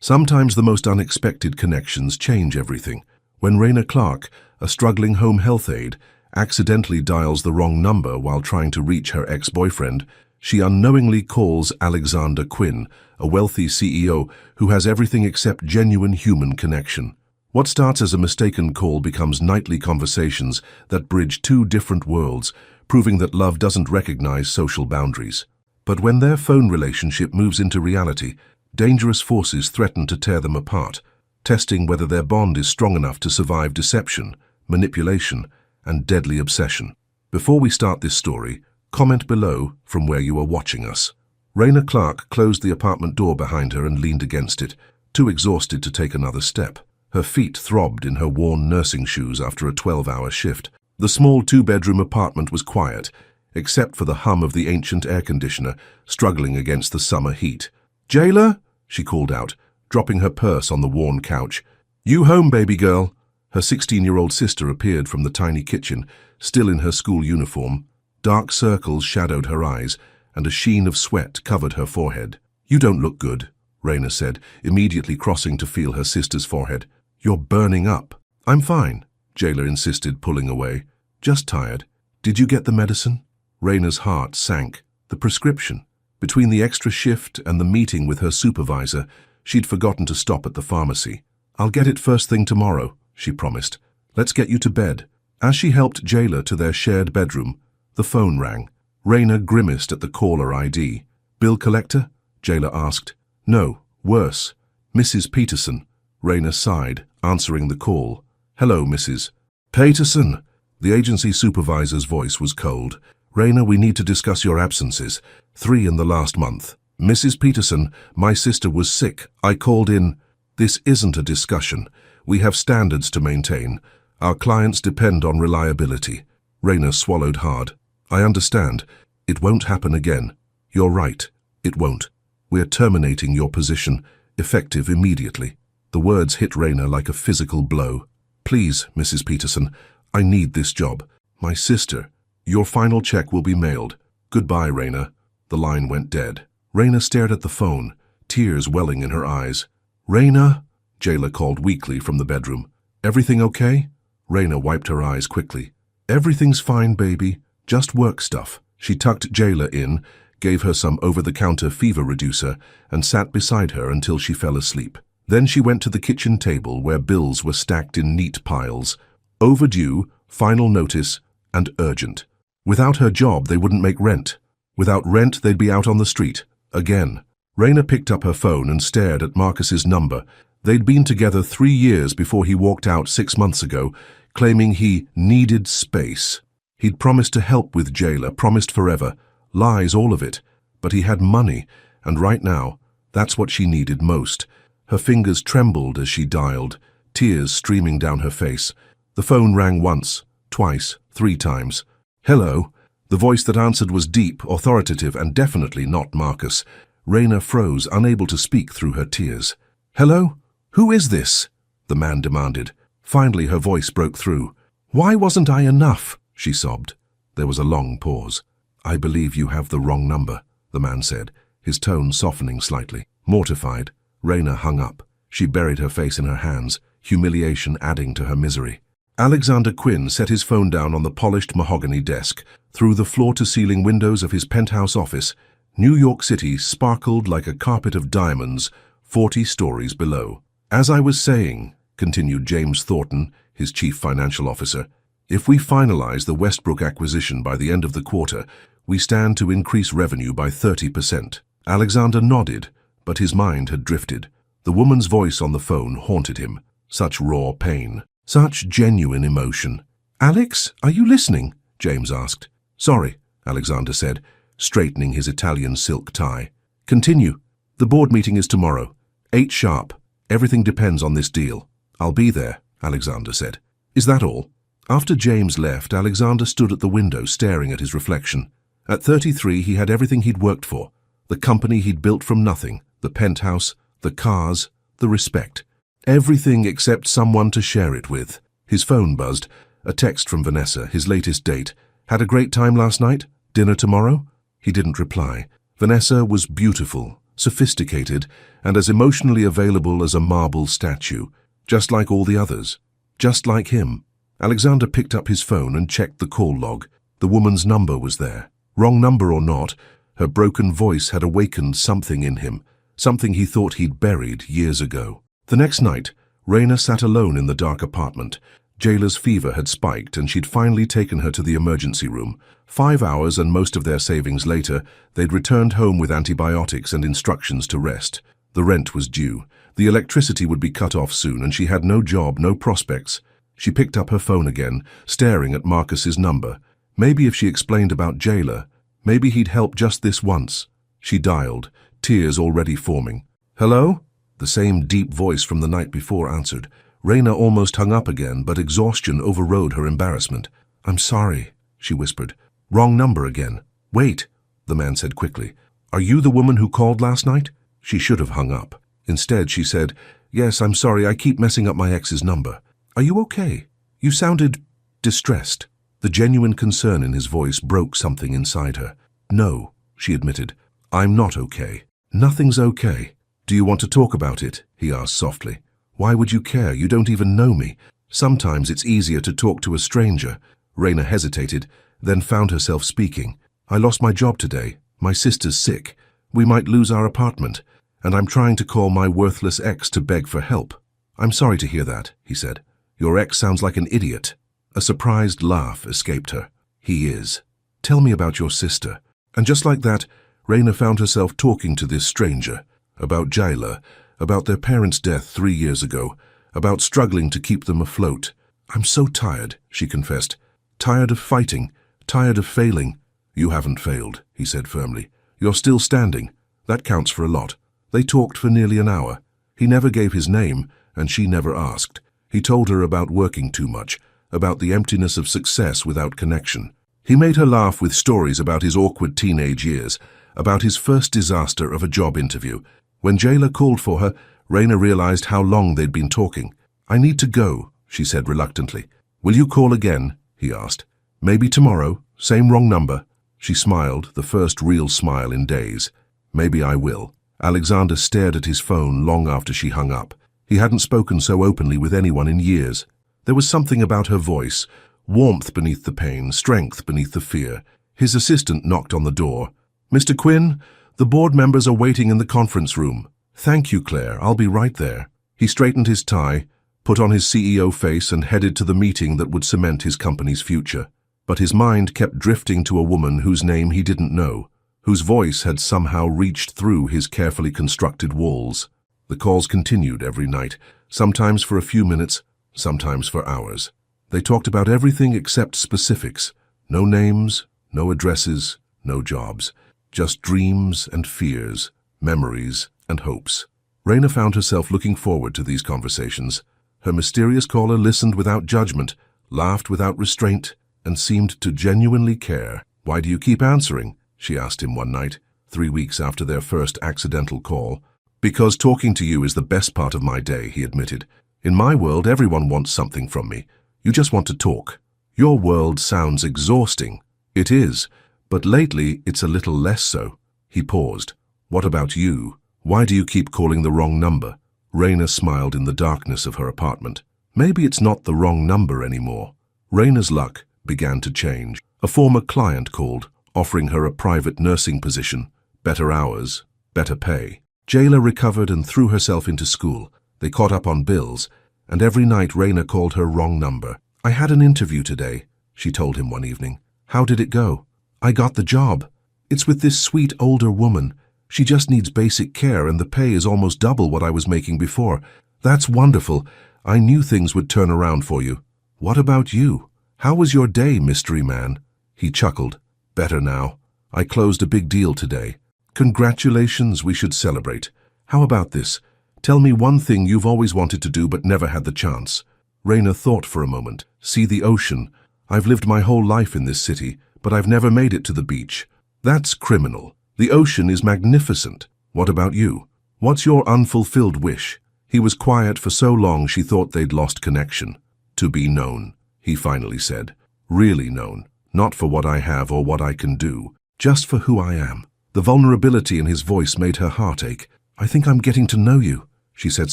Sometimes the most unexpected connections change everything. When Raina Clark, a struggling home health aide, accidentally dials the wrong number while trying to reach her ex-boyfriend, she unknowingly calls Alexander Quinn, a wealthy CEO who has everything except genuine human connection. What starts as a mistaken call becomes nightly conversations that bridge two different worlds, proving that love doesn't recognize social boundaries. But when their phone relationship moves into reality, dangerous forces threaten to tear them apart, testing whether their bond is strong enough to survive deception, manipulation, and deadly obsession. Before we start this story, comment below from where you are watching us. Raina Clark closed the apartment door behind her and leaned against it, too exhausted to take another step. Her feet throbbed in her worn nursing shoes after a 12-hour shift. The small two-bedroom apartment was quiet, except for the hum of the ancient air conditioner struggling against the summer heat. "Jayla?" she called out, dropping her purse on the worn couch. "You home, baby girl?" Her 16-year-old sister appeared from the tiny kitchen, still in her school uniform. Dark circles shadowed her eyes, and a sheen of sweat covered her forehead. "You don't look good," Raina said, immediately crossing to feel her sister's forehead. "You're burning up." "I'm fine," Jayla insisted, pulling away. "Just tired." "Did you get the medicine?" Raina's heart sank. The prescription. Between the extra shift and the meeting with her supervisor, she'd forgotten to stop at the pharmacy. "I'll get it first thing tomorrow," she promised. "Let's get you to bed." As she helped Jayla to their shared bedroom, the phone rang. Raina grimaced at the caller ID. "Bill collector?" Jayla asked. "No, worse. Mrs. Peterson." Raina sighed, answering the call. "Hello, Mrs. Peterson." The agency supervisor's voice was cold. "Raina, we need to discuss your absences. 3 in the last month." "Mrs. Peterson, my sister was sick. I called in." "This isn't a discussion. We have standards to maintain. Our clients depend on reliability." Raina swallowed hard. "I understand. It won't happen again." "You're right. It won't. We're terminating your position, effective immediately." The words hit Raina like a physical blow. "Please, Mrs. Peterson, I need this job. My sister. Your final check will be mailed. Goodbye, Raina." The line went dead. Raina stared at the phone, tears welling in her eyes. "Raina?" Jayla called weakly from the bedroom. "Everything okay?" Raina wiped her eyes quickly. "Everything's fine, baby. Just work stuff." She tucked Jayla in, gave her some over-the-counter fever reducer, and sat beside her until she fell asleep. Then she went to the kitchen table where bills were stacked in neat piles. Overdue, final notice, and urgent. Without her job, they wouldn't make rent. Without rent, they'd be out on the street. Again. Raina picked up her phone and stared at Marcus's number. They'd been together 3 years before he walked out 6 months ago, claiming he needed space. He'd promised to help with Jayla, promised forever. Lies, all of it. But he had money, and right now, that's what she needed most. Her fingers trembled as she dialed, tears streaming down her face. The phone rang once, twice, 3 times. "Hello." The voice that answered was deep, authoritative, and definitely not Marcus. Raina froze, unable to speak through her tears. "Hello? Who is this?" the man demanded. Finally, her voice broke through. "Why wasn't I enough?" she sobbed. There was a long pause. "I believe you have the wrong number," the man said, his tone softening slightly. Mortified, Raina hung up. She buried her face in her hands, humiliation adding to her misery. Alexander Quinn set his phone down on the polished mahogany desk. Through the floor-to-ceiling windows of his penthouse office, New York City sparkled like a carpet of diamonds 40 stories below. "As I was saying," continued James Thornton, his chief financial officer, "if we finalize the Westbrook acquisition by the end of the quarter, we stand to increase revenue by 30%. Alexander nodded, but his mind had drifted. The woman's voice on the phone haunted him. Such raw pain. Such genuine emotion. "Alex, are you listening?" James asked. "Sorry," Alexander said, straightening his Italian silk tie. "Continue. The board meeting is tomorrow. 8 sharp. Everything depends on this deal." "I'll be there," Alexander said. "Is that all?" After James left, Alexander stood at the window staring at his reflection. At 33, he had everything he'd worked for. The company he'd built from nothing, the penthouse, the cars, the respect. Everything except someone to share it with. His phone buzzed. A text from Vanessa, his latest date. "Had a great time last night? Dinner tomorrow?" He didn't reply. Vanessa was beautiful, sophisticated, and as emotionally available as a marble statue, just like all the others. Just like him. Alexander picked up his phone and checked the call log. The woman's number was there. Wrong number or not, her broken voice had awakened something in him, something he thought he'd buried years ago. The next night, Raina sat alone in the dark apartment. Jayla's fever had spiked and she'd finally taken her to the emergency room. 5 hours and most of their savings later, they'd returned home with antibiotics and instructions to rest. The rent was due. The electricity would be cut off soon and she had no job, no prospects. She picked up her phone again, staring at Marcus's number. Maybe if she explained about Jayla, maybe he'd help just this once. She dialed, tears already forming. "Hello?" The same deep voice from the night before answered. Raina almost hung up again, but exhaustion overrode her embarrassment. "I'm sorry," she whispered. "Wrong number again." "Wait," the man said quickly. "Are you the woman who called last night?" She should have hung up. Instead, she said, "Yes, I'm sorry, I keep messing up my ex's number. Are you okay? You sounded distressed." The genuine concern in his voice broke something inside her. "No," she admitted. "I'm not okay." "Nothing's okay. Do you want to talk about it?" he asked softly. "Why would you care? You don't even know me. Sometimes it's easier to talk to a stranger." Raina hesitated, then found herself speaking. "I lost my job today. My sister's sick. We might lose our apartment. And I'm trying to call my worthless ex to beg for help." "I'm sorry to hear that," he said. "Your ex sounds like an idiot." A surprised laugh escaped her. "He is. Tell me about your sister." And just like that, Raina found herself talking to this stranger. About Jayla, about their parents' death 3 years ago, about struggling to keep them afloat. "I'm so tired," she confessed. "Tired of fighting, tired of failing." "You haven't failed," he said firmly. "You're still standing. That counts for a lot." They talked for nearly an hour. He never gave his name, and she never asked. He told her about working too much, about the emptiness of success without connection. He made her laugh with stories about his awkward teenage years, about his first disaster of a job interview. When Jayla called for her, Raina realized how long they'd been talking. "I need to go," she said reluctantly. "Will you call again?" he asked. "Maybe tomorrow, same wrong number." She smiled, the first real smile in days. "Maybe I will." Alexander stared at his phone long after she hung up. He hadn't spoken so openly with anyone in years. There was something about her voice, warmth beneath the pain, strength beneath the fear. His assistant knocked on the door. "Mr. Quinn, the board members are waiting in the conference room." "Thank you, Claire. I'll be right there." He straightened his tie, put on his CEO face and headed to the meeting that would cement his company's future. But his mind kept drifting to a woman whose name he didn't know, whose voice had somehow reached through his carefully constructed walls. The calls continued every night, sometimes for a few minutes, sometimes for hours. They talked about everything except specifics. No names, no addresses, no jobs. Just dreams and fears, memories and hopes. Raina found herself looking forward to these conversations. Her mysterious caller listened without judgment, laughed without restraint, and seemed to genuinely care. "Why do you keep answering?" she asked him one night, 3 weeks after their first accidental call. "Because talking to you is the best part of my day," he admitted. "In my world, everyone wants something from me. You just want to talk. Your world sounds exhausting." "It is, but lately it's a little less so." He paused. "What about you? Why do you keep calling the wrong number?" Raina smiled in the darkness of her apartment. Maybe it's not the wrong number anymore. Raina's luck began to change. A former client called, offering her a private nursing position, better hours, better pay. Jayla recovered and threw herself into school. They caught up on bills, and every night Raina called her wrong number. "I had an interview today," she told him one evening. "How did it go?" "I got the job. It's with this sweet older woman. She just needs basic care and the pay is almost double what I was making before. That's wonderful. I knew things would turn around for you." "What about you? How was your day, mystery man?" He chuckled. "Better now. I closed a big deal today." "Congratulations, we should celebrate. How about this? Tell me one thing you've always wanted to do but never had the chance." Raina thought for a moment. "See the ocean. I've lived my whole life in this city, but I've never made it to the beach." "That's criminal. The ocean is magnificent. What about you? What's your unfulfilled wish?" He was quiet for so long she thought they'd lost connection. "To be known," he finally said. "Really known. Not for what I have or what I can do, just for who I am." The vulnerability in his voice made her heart ache. "I think I'm getting to know you," she said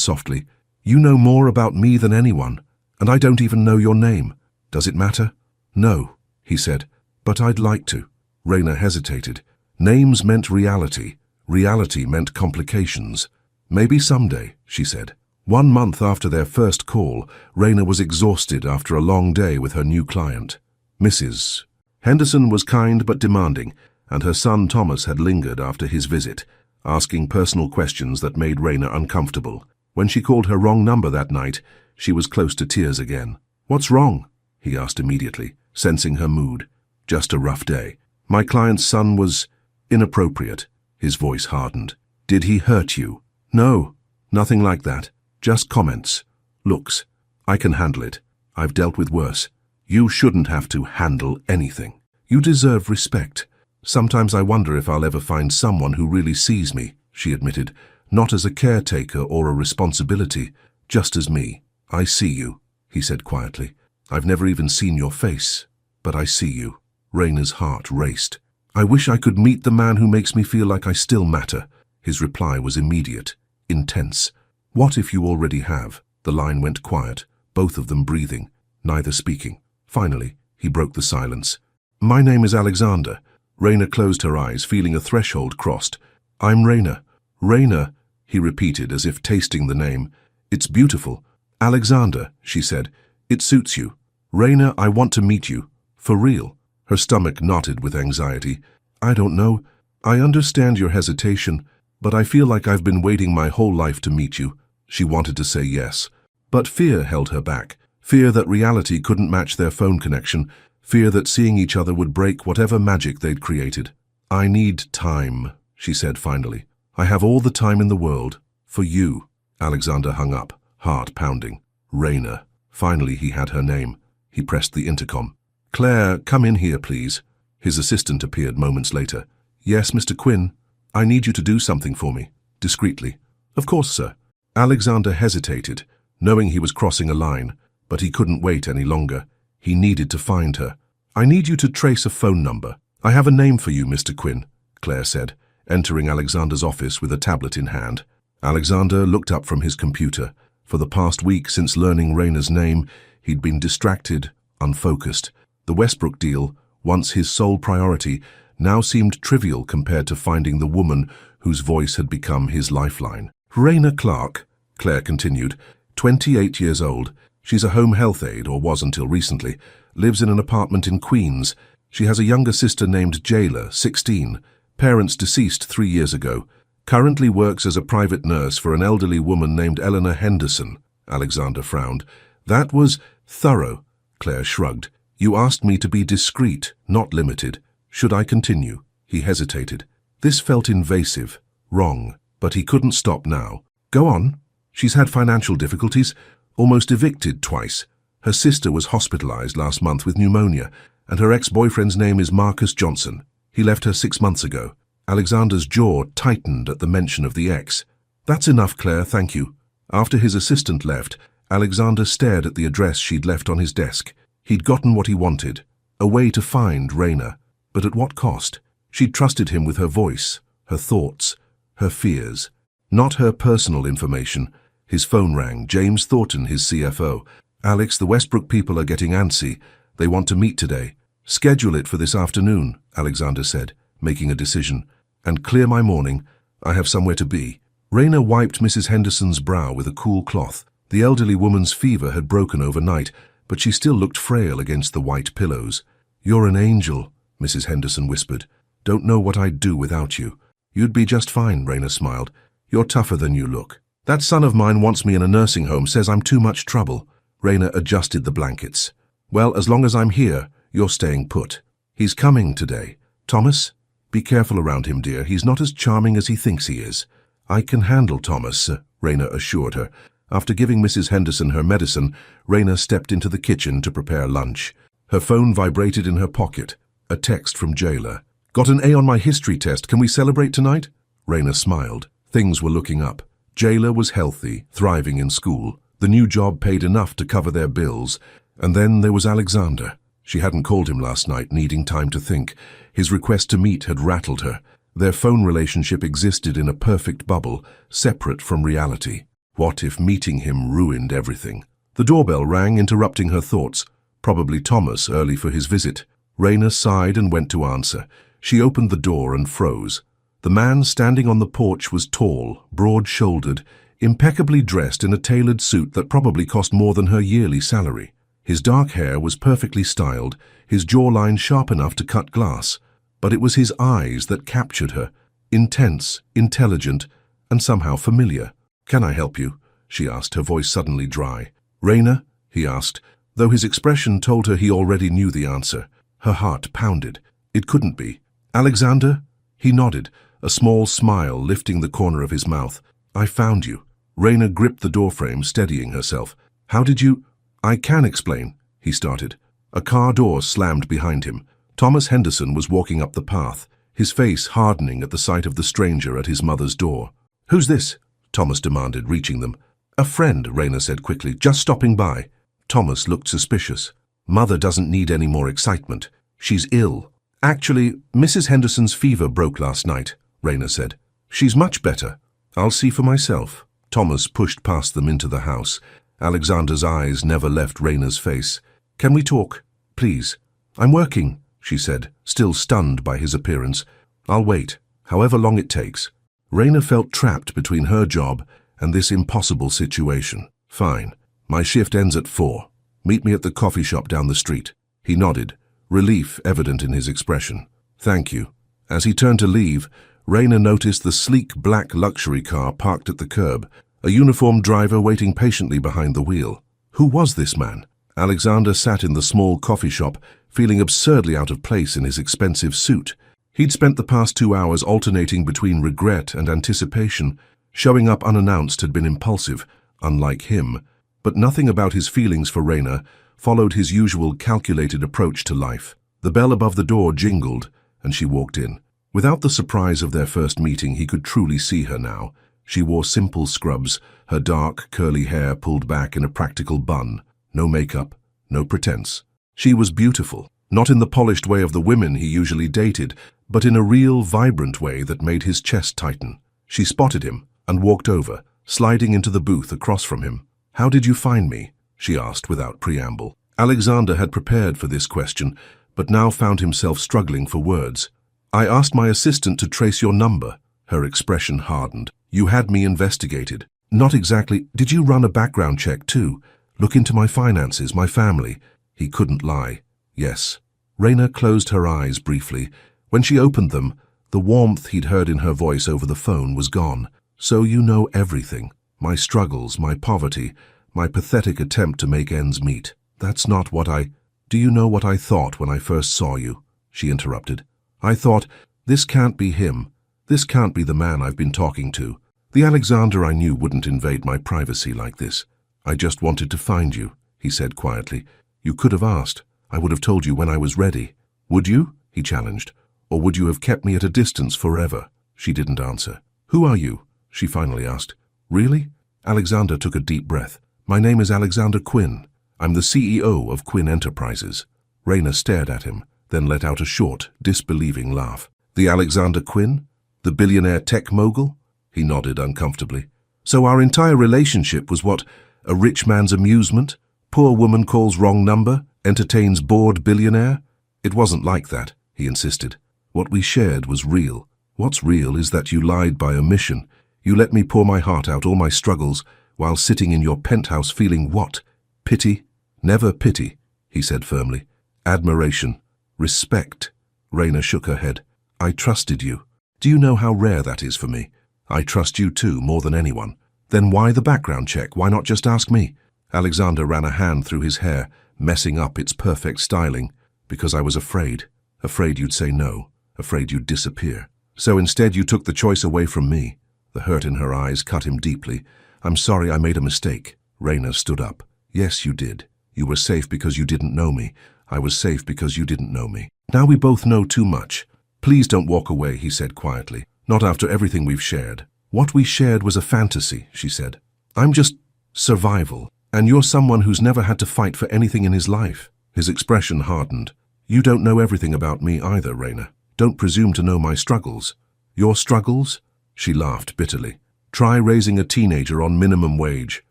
softly. "You know more about me than anyone, and I don't even know your name. Does it matter?" "No," he said, "but I'd like to." Raina hesitated. Names meant reality. Reality meant complications. "Maybe someday," she said. 1 month after their first call, Raina was exhausted after a long day with her new client. Mrs. Henderson was kind but demanding, and her son Thomas had lingered after his visit, asking personal questions that made Raina uncomfortable. When she called her wrong number that night, she was close to tears again. "What's wrong?" he asked immediately, sensing her mood. "Just a rough day. My client's son was inappropriate." His voice hardened. "Did he hurt you?" "No, nothing like that. Just comments. Looks. I can handle it. I've dealt with worse. You shouldn't have to handle anything. You deserve respect. Sometimes I wonder if I'll ever find someone who really sees me," she admitted, "not as a caretaker or a responsibility, just as me." "I see you," he said quietly. "I've never even seen your face, but I see you." Raina's heart raced. "I wish I could meet the man who makes me feel like I still matter." His reply was immediate, intense. "What if you already have?" The line went quiet, both of them breathing, neither speaking. Finally, he broke the silence. "My name is Alexander." Raina closed her eyes, feeling a threshold crossed. "I'm Raina." "Raina," he repeated as if tasting the name. "It's beautiful." "Alexander," she said. "It suits you." "Raina, I want to meet you. For real." Her stomach knotted with anxiety. "I don't know. I understand your hesitation, but I feel like I've been waiting my whole life to meet you." She wanted to say yes, but fear held her back. Fear that reality couldn't match their phone connection. Fear that seeing each other would break whatever magic they'd created. "I need time," she said finally. "I have all the time in the world. For you." Alexander hung up, heart pounding. Raina. Finally he had her name. He pressed the intercom. "Claire, come in here, please." His assistant appeared moments later. "Yes, Mr. Quinn. I need you to do something for me." Discreetly. "Of course, sir." Alexander hesitated, knowing he was crossing a line, but he couldn't wait any longer. He needed to find her. "I need you to trace a phone number." "I have a name for you, Mr. Quinn," Claire said, entering Alexander's office with a tablet in hand. Alexander looked up from his computer. For the past week since learning Raina's name, he'd been distracted, unfocused. The Westbrook deal, once his sole priority, now seemed trivial compared to finding the woman whose voice had become his lifeline. "Raina Clark," Claire continued, 28 years old. She's a home health aide, or was until recently, lives in an apartment in Queens. She has a younger sister named Jayla, 16, parents deceased 3 years ago, currently works as a private nurse for an elderly woman named Eleanor Henderson. Alexander frowned. "That was thorough," Claire shrugged. "You asked me to be discreet, not limited. Should I continue?" He hesitated. This felt invasive, wrong, but he couldn't stop now. "Go on." "She's had financial difficulties, almost evicted twice. Her sister was hospitalized last month with pneumonia, and her ex-boyfriend's name is Marcus Johnson. He left her 6 months ago." Alexander's jaw tightened at the mention of the ex. "That's enough, Claire, thank you." After his assistant left, Alexander stared at the address she'd left on his desk. He'd gotten what he wanted, a way to find Raina. But at what cost? She'd trusted him with her voice, her thoughts, her fears. Not her personal information. His phone rang. James Thornton, his CFO. "Alex, the Westbrook people are getting antsy. They want to meet today." "Schedule it for this afternoon," Alexander said, making a decision. "And clear my morning. I have somewhere to be." Raina wiped Mrs. Henderson's brow with a cool cloth. The elderly woman's fever had broken overnight, but she still looked frail against the white pillows. "You're an angel," Mrs. Henderson whispered. "Don't know what I'd do without you." "You'd be just fine," Raina smiled. "You're tougher than you look." "That son of mine wants me in a nursing home, says I'm too much trouble." Raina adjusted the blankets. "Well, as long as I'm here, you're staying put." "He's coming today." "Thomas? Be careful around him, dear. He's not as charming as he thinks he is." "I can handle Thomas," Raina assured her. After giving Mrs. Henderson her medicine, Raina stepped into the kitchen to prepare lunch. Her phone vibrated in her pocket. A text from Jayla. "Got an A on my history test. Can we celebrate tonight?" Raina smiled. Things were looking up. Jayla was healthy, thriving in school. The new job paid enough to cover their bills. And then there was Alexander. She hadn't called him last night, needing time to think. His request to meet had rattled her. Their phone relationship existed in a perfect bubble, separate from reality. What if meeting him ruined everything? The doorbell rang, interrupting her thoughts. Probably Thomas, early for his visit. Raina sighed and went to answer. She opened the door and froze. The man standing on the porch was tall, broad-shouldered, impeccably dressed in a tailored suit that probably cost more than her yearly salary. His dark hair was perfectly styled, his jawline sharp enough to cut glass. But it was his eyes that captured her, intense, intelligent, and somehow familiar. "Can I help you?" she asked, her voice suddenly dry. "Raina?" he asked, though his expression told her he already knew the answer. Her heart pounded. It couldn't be. "Alexander?" He nodded, a small smile lifting the corner of his mouth. "I found you." Raina gripped the doorframe, steadying herself. "How did you—" "I can explain," he started. A car door slammed behind him. Thomas Henderson was walking up the path, his face hardening at the sight of the stranger at his mother's door. "Who's this?" Thomas demanded, reaching them. "A friend," Raina said quickly, "just stopping by." Thomas looked suspicious. "Mother doesn't need any more excitement. She's ill." "Actually, Mrs. Henderson's fever broke last night," Raina said. "She's much better. I'll see for myself." Thomas pushed past them into the house. Alexander's eyes never left Raina's face. "Can we talk? Please." "I'm working," she said, still stunned by his appearance. "I'll wait, however long it takes." Raina felt trapped between her job and this impossible situation. "Fine. My shift ends at 4. Meet me at the coffee shop down the street." He nodded, relief evident in his expression. "Thank you." As he turned to leave, Raina noticed the sleek black luxury car parked at the curb, a uniformed driver waiting patiently behind the wheel. Who was this man? Alexander sat in the small coffee shop, feeling absurdly out of place in his expensive suit. He'd spent the past 2 hours alternating between regret and anticipation. Showing up unannounced had been impulsive, unlike him, but nothing about his feelings for Raina followed his usual calculated approach to life. The bell above the door jingled, and she walked in. Without the surprise of their first meeting, he could truly see her now. She wore simple scrubs, her dark, curly hair pulled back in a practical bun. No makeup, no pretense. She was beautiful, not in the polished way of the women he usually dated, but in a real, vibrant way that made his chest tighten. She spotted him and walked over, sliding into the booth across from him. "How did you find me?" she asked without preamble. Alexander had prepared for this question, but now found himself struggling for words. "I asked my assistant to trace your number." Her expression hardened. "You had me investigated." "Not exactly. Did you run a background check too? Look into my finances, my family?" He couldn't lie. "Yes." Raina closed her eyes briefly. When she opened them, the warmth he'd heard in her voice over the phone was gone. "So you know everything. My struggles, my poverty, my pathetic attempt to make ends meet. That's not what I— Do you know what I thought when I first saw you?" she interrupted. "I thought, this can't be him. This can't be the man I've been talking to. The Alexander I knew wouldn't invade my privacy like this. I just wanted to find you," he said quietly. "You could have asked. I would have told you when I was ready." "Would you?" he challenged. "Or would you have kept me at a distance forever?" She didn't answer. "Who are you?" she finally asked. "Really?" Alexander took a deep breath. "My name is Alexander Quinn. I'm the CEO of Quinn Enterprises." Raina stared at him, then let out a short, disbelieving laugh. "The Alexander Quinn? The billionaire tech mogul?" He nodded uncomfortably. "So our entire relationship was what? A rich man's amusement? Poor woman calls wrong number, entertains bored billionaire? It wasn't like that," he insisted. "What we shared was real. What's real is that you lied by omission. You let me pour my heart out, all my struggles, while sitting in your penthouse feeling what? Pity? Never pity," he said firmly. "Admiration. Respect." Raina shook her head. "I trusted you. Do you know how rare that is for me? I trust you too, more than anyone. Then why the background check? Why not just ask me?" Alexander ran a hand through his hair, messing up its perfect styling. "Because I was afraid. Afraid you'd say no. Afraid you'd disappear. So instead you took the choice away from me." The hurt in her eyes cut him deeply. "I'm sorry I made a mistake." Raina stood up. "Yes, you did. You were safe because you didn't know me. I was safe because you didn't know me. Now we both know too much. Please don't walk away," he said quietly. "Not after everything we've shared." "What we shared was a fantasy," she said. "I'm just survival, and you're someone who's never had to fight for anything in his life." His expression hardened. "You don't know everything about me either, Raina. Don't presume to know my struggles." Your struggles? She laughed bitterly. Try raising a teenager on minimum wage.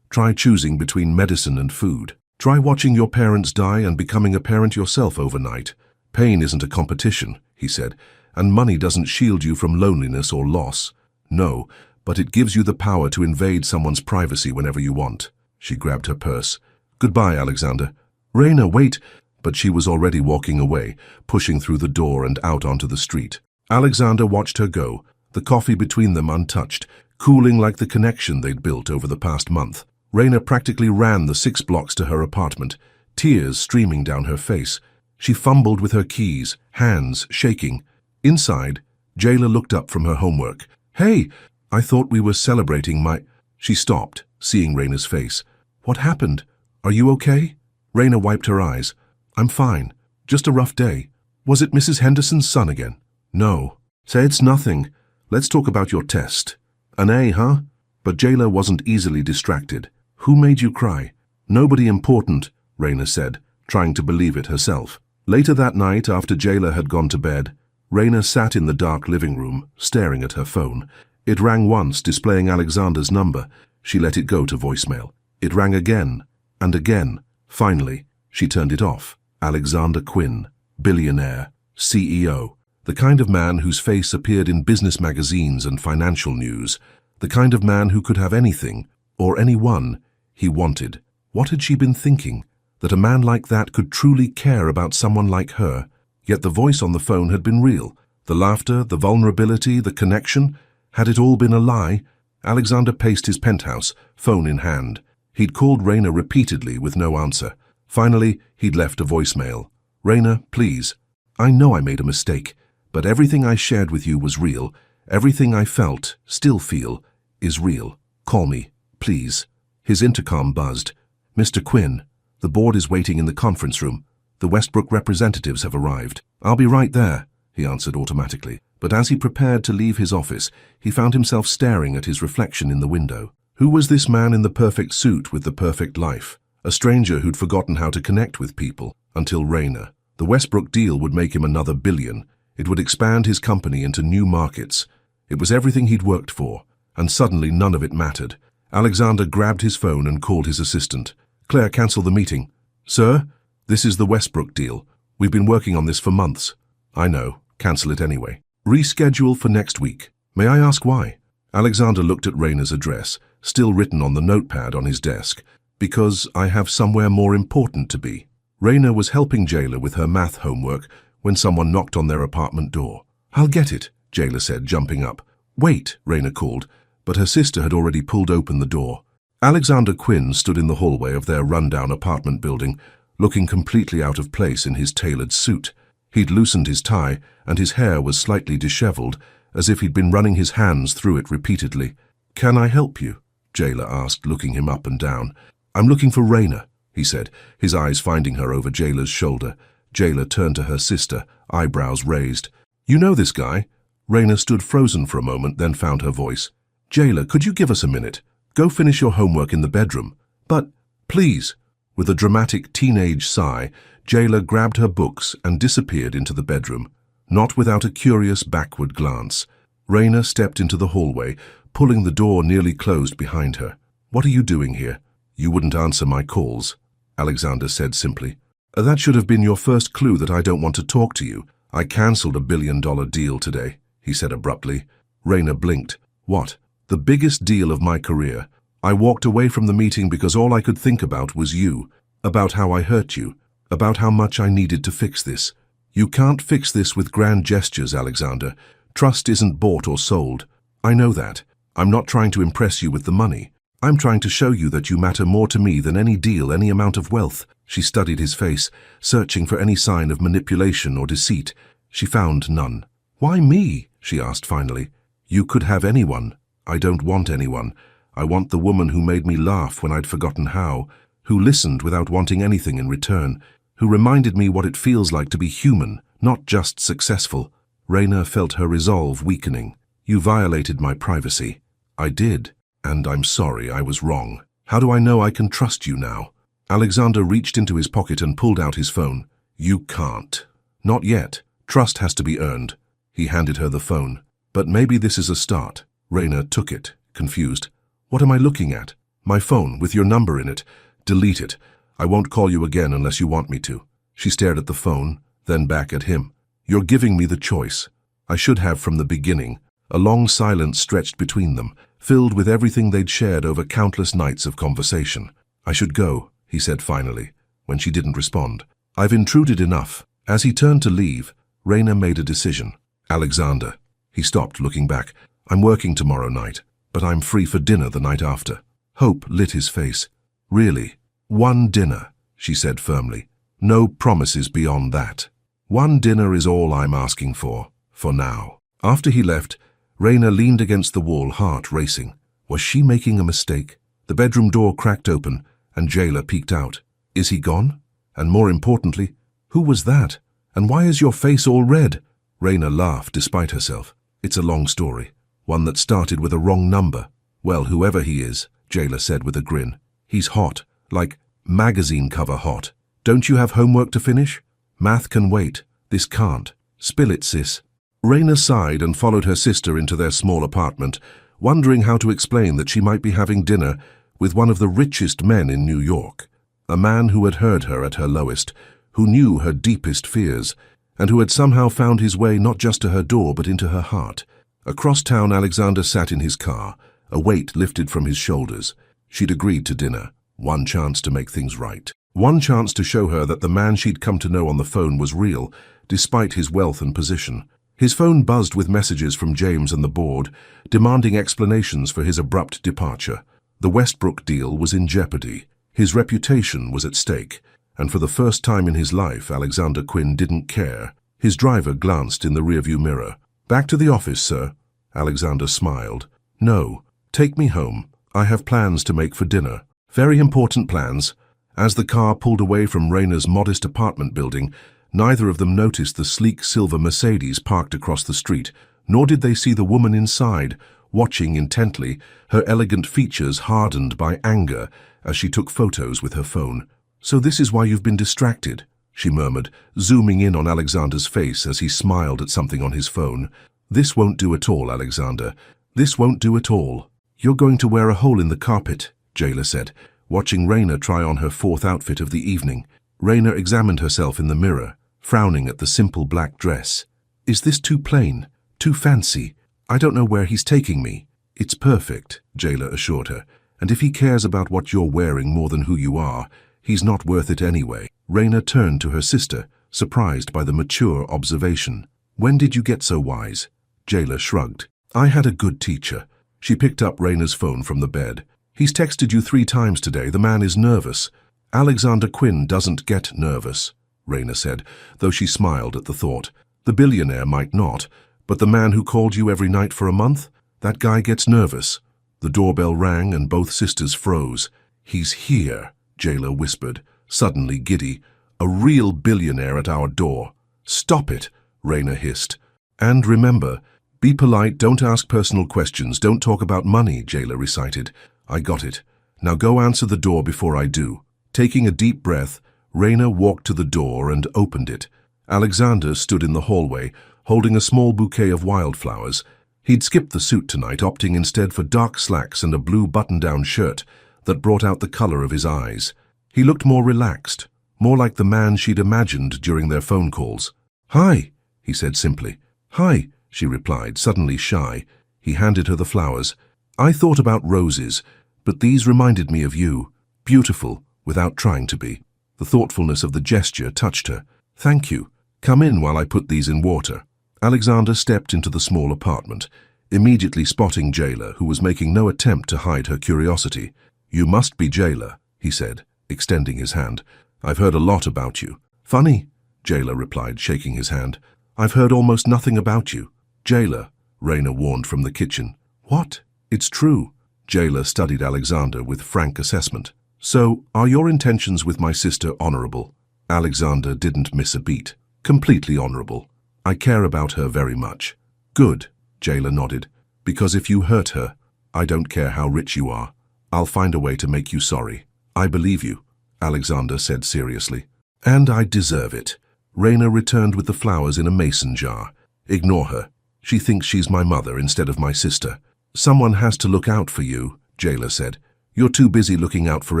Try choosing between medicine and food. Try watching your parents die and becoming a parent yourself overnight. Pain isn't a competition, he said, and money doesn't shield you from loneliness or loss. No, but it gives you the power to invade someone's privacy whenever you want. She grabbed her purse. Goodbye, Alexander. Raina, wait. But she was already walking away, pushing through the door and out onto the street. Alexander watched her go, the coffee between them untouched, cooling like the connection they'd built over the past month. Raina practically ran the 6 blocks to her apartment, tears streaming down her face. She fumbled with her keys, hands shaking. Inside, Jayla looked up from her homework. Hey, I thought we were celebrating my... She stopped, seeing Raina's face. What happened? Are you okay? Raina wiped her eyes. I'm fine. Just a rough day. Was it Mrs. Henderson's son again? No. Say it's nothing. Let's talk about your test. An A, huh? But Jayla wasn't easily distracted. Who made you cry? Nobody important, Raina said, trying to believe it herself. Later that night, after Jayla had gone to bed, Raina sat in the dark living room, staring at her phone. It rang once, displaying Alexander's number. She let it go to voicemail. It rang again, and again. Finally, she turned it off. Alexander Quinn, billionaire, CEO. The kind of man whose face appeared in business magazines and financial news. The kind of man who could have anything, or anyone, he wanted. What had she been thinking? That a man like that could truly care about someone like her? Yet the voice on the phone had been real. The laughter, the vulnerability, the connection. Had it all been a lie? Alexander paced his penthouse, phone in hand. He'd called Raina repeatedly with no answer. Finally, he'd left a voicemail. Raina, please. I know I made a mistake, but everything I shared with you was real. Everything I felt, still feel, is real. Call me, please. His intercom buzzed. Mr. Quinn, the board is waiting in the conference room. The Westbrook representatives have arrived. I'll be right there, he answered automatically. But as he prepared to leave his office, he found himself staring at his reflection in the window. Who was this man in the perfect suit with the perfect life? A stranger who'd forgotten how to connect with people, until Raina. The Westbrook deal would make him another billion. It would expand his company into new markets. It was everything he'd worked for, and suddenly none of it mattered. Alexander grabbed his phone and called his assistant. Claire, cancel the meeting. Sir, this is the Westbrook deal. We've been working on this for months. I know. Cancel it anyway. Reschedule for next week. May I ask why? Alexander looked at Raina's address, still written on the notepad on his desk. Because I have somewhere more important to be. Raina was helping Jayla with her math homework when someone knocked on their apartment door. I'll get it, Jayla said, jumping up. Wait, Raina called, but her sister had already pulled open the door. Alexander Quinn stood in the hallway of their rundown apartment building, looking completely out of place in his tailored suit. He'd loosened his tie, and his hair was slightly disheveled, as if he'd been running his hands through it repeatedly. Can I help you? Jayla asked, looking him up and down. I'm looking for Raina, he said, his eyes finding her over Jayla's shoulder. Jayla turned to her sister, eyebrows raised. You know this guy? Raina stood frozen for a moment, then found her voice. Jayla, could you give us a minute? Go finish your homework in the bedroom. But, please. With a dramatic teenage sigh, Jayla grabbed her books and disappeared into the bedroom, not without a curious backward glance. Raina stepped into the hallway, pulling the door nearly closed behind her. What are you doing here? You wouldn't answer my calls, Alexander said simply. That should have been your first clue that I don't want to talk to you. I cancelled a $1 billion deal today, he said abruptly. Raina blinked. What? The biggest deal of my career. I walked away from the meeting because all I could think about was you, about how I hurt you, about how much I needed to fix this. You can't fix this with grand gestures, Alexander. Trust isn't bought or sold. I know that. I'm not trying to impress you with the money. I'm trying to show you that you matter more to me than any deal, any amount of wealth. She studied his face, searching for any sign of manipulation or deceit. She found none. Why me? She asked finally. You could have anyone. I don't want anyone. I want the woman who made me laugh when I'd forgotten how, who listened without wanting anything in return, who reminded me what it feels like to be human, not just successful. Raina felt her resolve weakening. You violated my privacy. I did. And I'm sorry, I was wrong. How do I know I can trust you now? Alexander reached into his pocket and pulled out his phone. You can't. Not yet. Trust has to be earned. He handed her the phone. But maybe this is a start. Raina took it, confused. What am I looking at? My phone, with your number in it. Delete it. I won't call you again unless you want me to. She stared at the phone, then back at him. You're giving me the choice. I should have from the beginning. A long silence stretched between them, filled with everything they'd shared over countless nights of conversation. I should go, he said finally, when she didn't respond. I've intruded enough. As he turned to leave, Raina made a decision. Alexander. He stopped, looking back. I'm working tomorrow night, but I'm free for dinner the night after. Hope lit his face. Really? One dinner, she said firmly. No promises beyond that. One dinner is all I'm asking for now. After he left, Raina leaned against the wall, heart racing. Was she making a mistake? The bedroom door cracked open, and Jailer peeked out. Is he gone? And more importantly, who was that? And why is your face all red? Raina laughed despite herself. It's a long story, one that started with a wrong number. Well, whoever he is, Jailer said with a grin. He's hot, like magazine cover hot. Don't you have homework to finish? Math can wait. This can't. Spill it, sis. Raina sighed and followed her sister into their small apartment, wondering how to explain that she might be having dinner with one of the richest men in New York, a man who had heard her at her lowest, who knew her deepest fears, and who had somehow found his way not just to her door but into her heart. Across town, Alexander sat in his car, a weight lifted from his shoulders. She'd agreed to dinner, one chance to make things right. One chance to show her that the man she'd come to know on the phone was real, despite his wealth and position. His phone buzzed with messages from James and the board, demanding explanations for his abrupt departure. The Westbrook deal was in jeopardy. His reputation was at stake, and for the first time in his life, Alexander Quinn didn't care. His driver glanced in the rearview mirror. Back to the office, sir. Alexander smiled. No, take me home. I have plans to make for dinner. Very important plans. As the car pulled away from Raina's modest apartment building, neither of them noticed the sleek silver Mercedes parked across the street, nor did they see the woman inside, watching intently, her elegant features hardened by anger as she took photos with her phone. So this is why you've been distracted, she murmured, zooming in on Alexander's face as he smiled at something on his phone. This won't do at all, Alexander. This won't do at all. You're going to wear a hole in the carpet, Jailer said, watching Raina try on her fourth outfit of the evening. Raina examined herself in the mirror, frowning at the simple black dress. Is this too plain? Too fancy? I don't know where he's taking me. It's perfect, Jailer assured her, and if he cares about what you're wearing more than who you are, he's not worth it anyway. Raina turned to her sister, surprised by the mature observation. When did you get so wise? Jailer shrugged. I had a good teacher. She picked up Raina's phone from the bed. He's texted you 3 times today. The man is nervous. Alexander Quinn doesn't get nervous, Raina said, though she smiled at the thought. The billionaire might not, but the man who called you every night for a month? That guy gets nervous. The doorbell rang and both sisters froze. He's here, Jailer whispered, suddenly giddy. A real billionaire at our door. Stop it, Raina hissed. And remember, be polite, don't ask personal questions, don't talk about money, Jailer recited. I got it. Now go answer the door before I do. Taking a deep breath, Raina walked to the door and opened it. Alexander stood in the hallway, holding a small bouquet of wildflowers. He'd skipped the suit tonight, opting instead for dark slacks and a blue button-down shirt that brought out the color of his eyes. He looked more relaxed, more like the man she'd imagined during their phone calls. Hi, he said simply. Hi, she replied, suddenly shy. He handed her the flowers. I thought about roses, but these reminded me of you. Beautiful, without trying to be. The thoughtfulness of the gesture touched her. Thank you. Come in while I put these in water. Alexander stepped into the small apartment, immediately spotting Jailer, who was making no attempt to hide her curiosity. You must be Jailer, he said, extending his hand. I've heard a lot about you. Funny, Jailer replied, shaking his hand. I've heard almost nothing about you. Jailer, Raina warned from the kitchen. What? It's true. Jailer studied Alexander with frank assessment. So, are your intentions with my sister honorable? Alexander didn't miss a beat. Completely honorable. I care about her very much. Good, Jailer nodded. Because if you hurt her, I don't care how rich you are. I'll find a way to make you sorry. I believe you, Alexander said seriously. And I deserve it. Raina returned with the flowers in a mason jar. Ignore her. She thinks she's my mother instead of my sister. Someone has to look out for you, Jailer said. You're too busy looking out for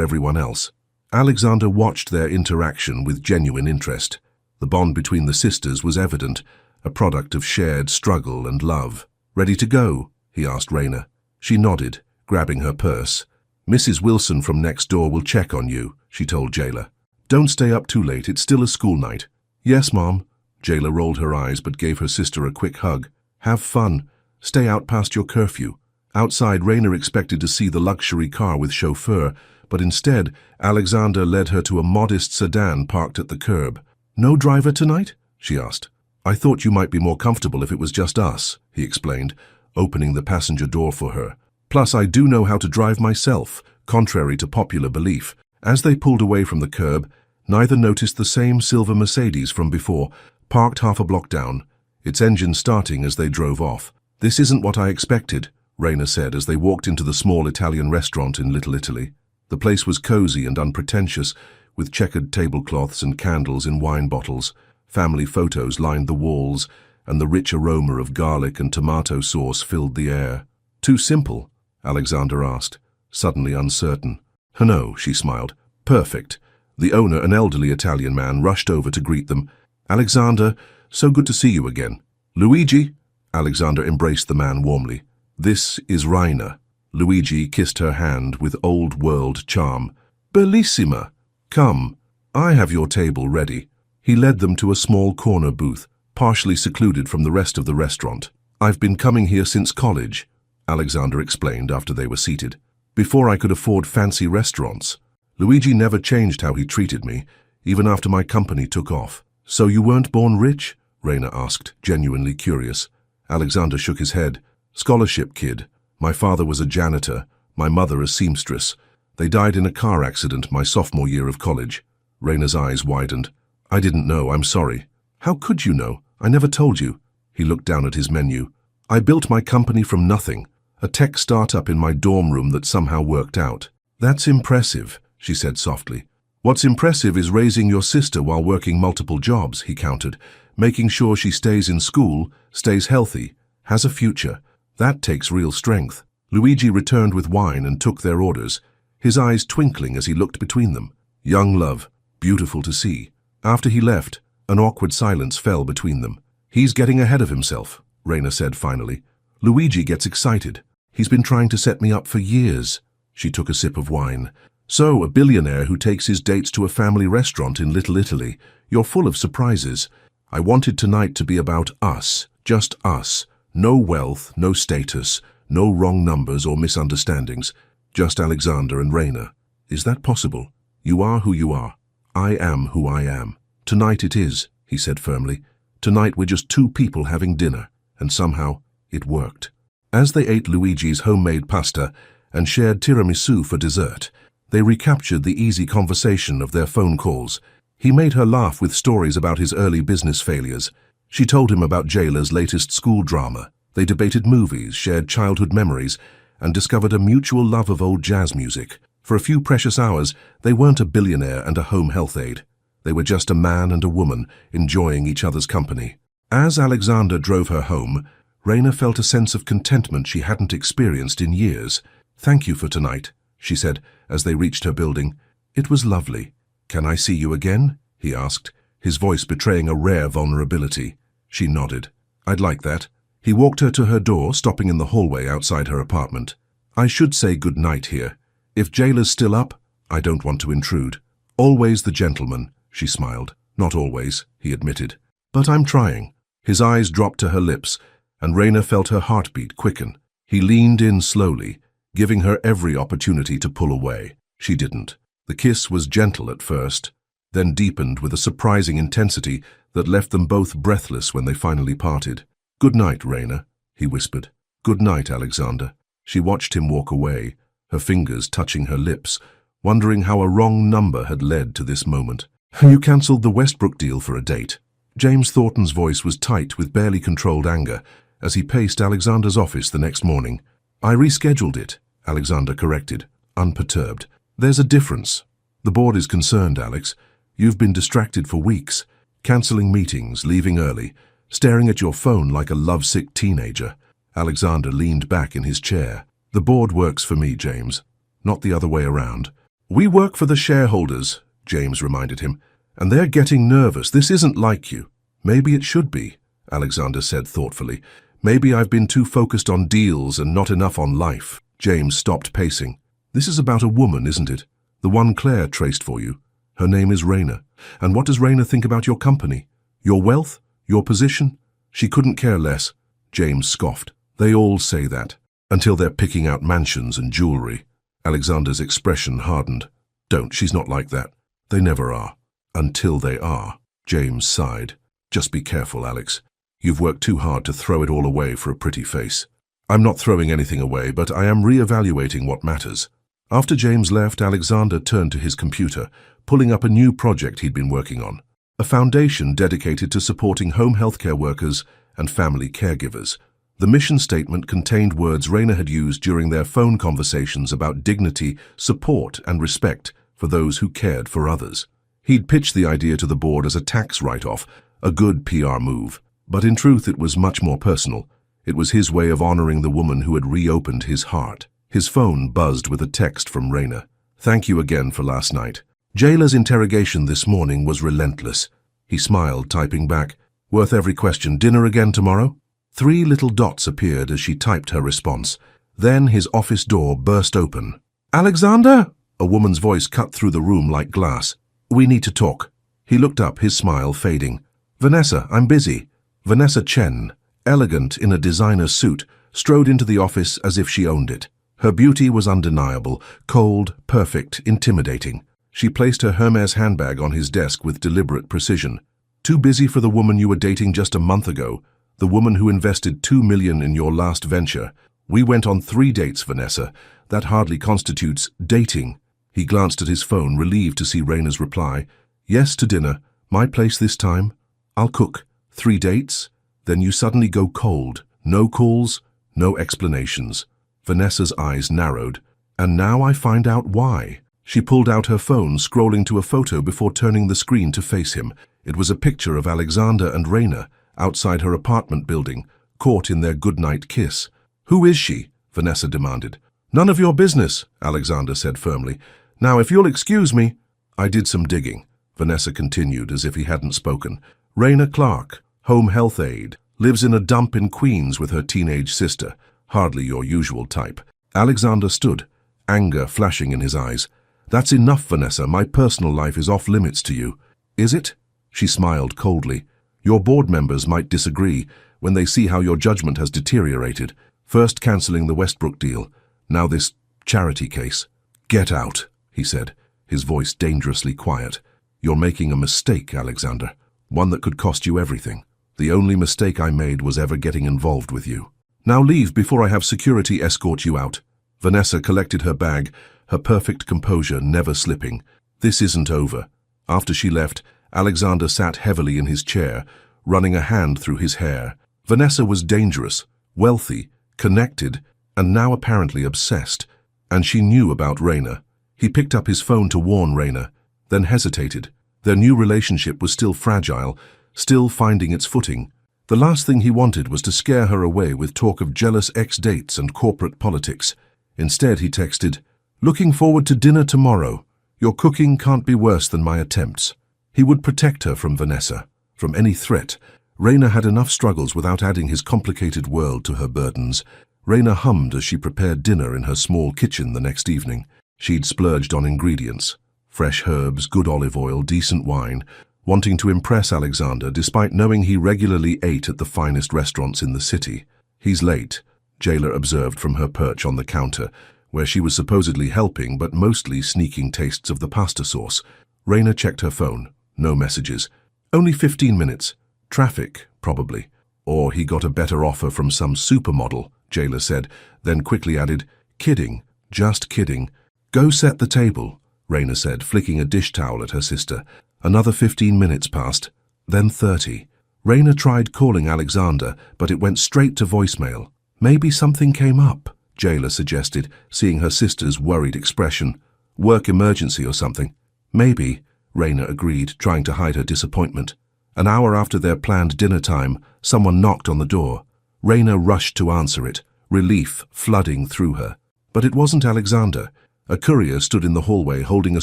everyone else. Alexander watched their interaction with genuine interest. The bond between the sisters was evident, a product of shared struggle and love. Ready to go? He asked Raina. She nodded, grabbing her purse. Mrs. Wilson from next door will check on you, she told Jailer. Don't stay up too late, it's still a school night. Yes, Mom. Jailer rolled her eyes but gave her sister a quick hug. Have fun. Stay out past your curfew. Outside, Raina expected to see the luxury car with chauffeur, but instead, Alexander led her to a modest sedan parked at the curb. No driver tonight? She asked. I thought you might be more comfortable if it was just us, he explained, opening the passenger door for her. Plus, I do know how to drive myself, contrary to popular belief. As they pulled away from the curb, neither noticed the same silver Mercedes from before, parked half a block down, its engine starting as they drove off. This isn't what I expected, Raina said as they walked into the small Italian restaurant in Little Italy. The place was cozy and unpretentious, with checkered tablecloths and candles in wine bottles. Family photos lined the walls, and the rich aroma of garlic and tomato sauce filled the air. Too simple? Alexander asked, suddenly uncertain. No, she smiled. Perfect. The owner, an elderly Italian man, rushed over to greet them. Alexander, so good to see you again. Luigi? Alexander embraced the man warmly. This is Raina. Luigi kissed her hand with old-world charm. Bellissima. Come, I have your table ready. He led them to a small corner booth, partially secluded from the rest of the restaurant. I've been coming here since college, Alexander explained after they were seated. Before I could afford fancy restaurants. Luigi never changed how he treated me, even after my company took off. So you weren't born rich? Raina asked, genuinely curious. Alexander shook his head. Scholarship kid. My father was a janitor, my mother a seamstress. They died in a car accident my sophomore year of college. Raina's eyes widened. I didn't know, I'm sorry. How could you know? I never told you. He looked down at his menu. I built my company from nothing. A tech startup in my dorm room that somehow worked out. That's impressive, she said softly. What's impressive is raising your sister while working multiple jobs, he countered, making sure she stays in school, stays healthy, has a future. That takes real strength. Luigi returned with wine and took their orders, his eyes twinkling as he looked between them. Young love, beautiful to see. After he left, an awkward silence fell between them. He's getting ahead of himself, Raina said finally. Luigi gets excited. He's been trying to set me up for years. She took a sip of wine. So, a billionaire who takes his dates to a family restaurant in Little Italy. You're full of surprises. I wanted tonight to be about us, just us. No wealth, no status, no wrong numbers or misunderstandings. Just Alexander and Raina. Is that possible? You are who you are. I am who I am. Tonight it is, he said firmly. Tonight we're just two people having dinner, and somehow it worked. As they ate Luigi's homemade pasta and shared tiramisu for dessert, they recaptured the easy conversation of their phone calls. He made her laugh with stories about his early business failures. She told him about Jailer's latest school drama. They debated movies, shared childhood memories, and discovered a mutual love of old jazz music. For a few precious hours, they weren't a billionaire and a home health aide. They were just a man and a woman, enjoying each other's company. As Alexander drove her home, Raina felt a sense of contentment she hadn't experienced in years. Thank you for tonight, she said as they reached her building. It was lovely. Can I see you again? He asked, his voice betraying a rare vulnerability. She nodded. I'd like that. He walked her to her door, stopping in the hallway outside her apartment. I should say good night here. If Jailer's still up, I don't want to intrude. Always the gentleman, she smiled. Not always, he admitted. But I'm trying. His eyes dropped to her lips, and Raina felt her heartbeat quicken. He leaned in slowly, giving her every opportunity to pull away. She didn't. The kiss was gentle at first, then deepened with a surprising intensity that left them both breathless when they finally parted. Good night, Raina, he whispered. Good night, Alexander. She watched him walk away, her fingers touching her lips, wondering how a wrong number had led to this moment. You cancelled the Westbrook deal for a date. James Thornton's voice was tight with barely controlled anger as he paced Alexander's office the next morning. I rescheduled it, Alexander corrected, unperturbed. There's a difference. The board is concerned, Alex. You've been distracted for weeks, cancelling meetings, leaving early. staring at your phone like a lovesick teenager. Alexander leaned back in his chair. The board works for me, James, not the other way around. We work for the shareholders, James reminded him, and they're getting nervous. This isn't like you. Maybe it should be, Alexander said thoughtfully. Maybe I've been too focused on deals and not enough on life. James stopped pacing. This is about a woman, isn't it? The one Claire traced for you. Her name is Raina. And what does Raina think about your company? Your wealth? Your position? She couldn't care less. James scoffed. They all say that, until they're picking out mansions and jewelry. Alexander's expression hardened. Don't, she's not like that. They never are. Until they are. James sighed. Just be careful, Alex. You've worked too hard to throw it all away for a pretty face. I'm not throwing anything away, but I am re-evaluating what matters. After James left, Alexander turned to his computer, pulling up a new project he'd been working on. A foundation dedicated to supporting home healthcare workers and family caregivers. The mission statement contained words Raina had used during their phone conversations about dignity, support, and respect for those who cared for others. He'd pitched the idea to the board as a tax write-off, a good PR move. But in truth, it was much more personal. It was his way of honoring the woman who had reopened his heart. His phone buzzed with a text from Raina. Thank you again for last night. Jailer's interrogation this morning was relentless. He smiled, typing back, worth every question. Dinner again tomorrow? 3 little dots appeared as she typed her response. Then his office door burst open. Alexander? A woman's voice cut through the room like glass. We need to talk. He looked up, his smile fading. Vanessa, I'm busy. Vanessa Chen, elegant in a designer suit, strode into the office as if she owned it. Her beauty was undeniable, cold, perfect, intimidating. She placed her Hermes handbag on his desk with deliberate precision. Too busy for the woman you were dating just a month ago, the woman who invested $2 million in your last venture. We went on 3 dates, Vanessa. That hardly constitutes dating. He glanced at his phone, relieved to see Raina's reply. Yes to dinner. My place this time. I'll cook. 3 dates? Then you suddenly go cold. No calls, no explanations. Vanessa's eyes narrowed. And now I find out why. She pulled out her phone, scrolling to a photo before turning the screen to face him. It was a picture of Alexander and Raina outside her apartment building, caught in their goodnight kiss. Who is she? Vanessa demanded. None of your business, Alexander said firmly. Now, if you'll excuse me. I did some digging, Vanessa continued as if he hadn't spoken. Raina Clark, home health aide, lives in a dump in Queens with her teenage sister. Hardly your usual type. Alexander stood, anger flashing in his eyes. That's enough, Vanessa. My personal life is off limits to you. Is it? She smiled coldly. Your board members might disagree when they see how your judgment has deteriorated. First cancelling the Westbrook deal, now this charity case. Get out, he said, his voice dangerously quiet. You're making a mistake, Alexander. One that could cost you everything. The only mistake I made was ever getting involved with you. Now leave before I have security escort you out. Vanessa collected her bag, her perfect composure never slipping. This isn't over. After she left, Alexander sat heavily in his chair, running a hand through his hair. Vanessa was dangerous, wealthy, connected, and now apparently obsessed. And she knew about Raina. He picked up his phone to warn Raina, then hesitated. Their new relationship was still fragile, still finding its footing. The last thing he wanted was to scare her away with talk of jealous ex-dates and corporate politics. Instead, he texted, "Looking forward to dinner tomorrow. Your cooking can't be worse than my attempts." He would protect her from Vanessa, from any threat. Raina had enough struggles without adding his complicated world to her burdens. Raina hummed as she prepared dinner in her small kitchen the next evening. She'd splurged on ingredients. Fresh herbs, good olive oil, decent wine, wanting to impress Alexander despite knowing he regularly ate at the finest restaurants in the city. He's late, Jailer observed from her perch on the counter, where she was supposedly helping but mostly sneaking tastes of the pasta sauce. Raina checked her phone. No messages. Only 15 minutes. Traffic, probably. Or he got a better offer from some supermodel, Jailer said, then quickly added, "Kidding, just kidding. Go set the table," Raina said, flicking a dish towel at her sister. Another 15 minutes passed, then 30. Raina tried calling Alexander, but it went straight to voicemail. Maybe something came up, Jailer suggested, seeing her sister's worried expression. Work emergency or something. Maybe, Raina agreed, trying to hide her disappointment. An hour after their planned dinner time, someone knocked on the door. Raina rushed to answer it, relief flooding through her. But it wasn't Alexander. A courier stood in the hallway holding a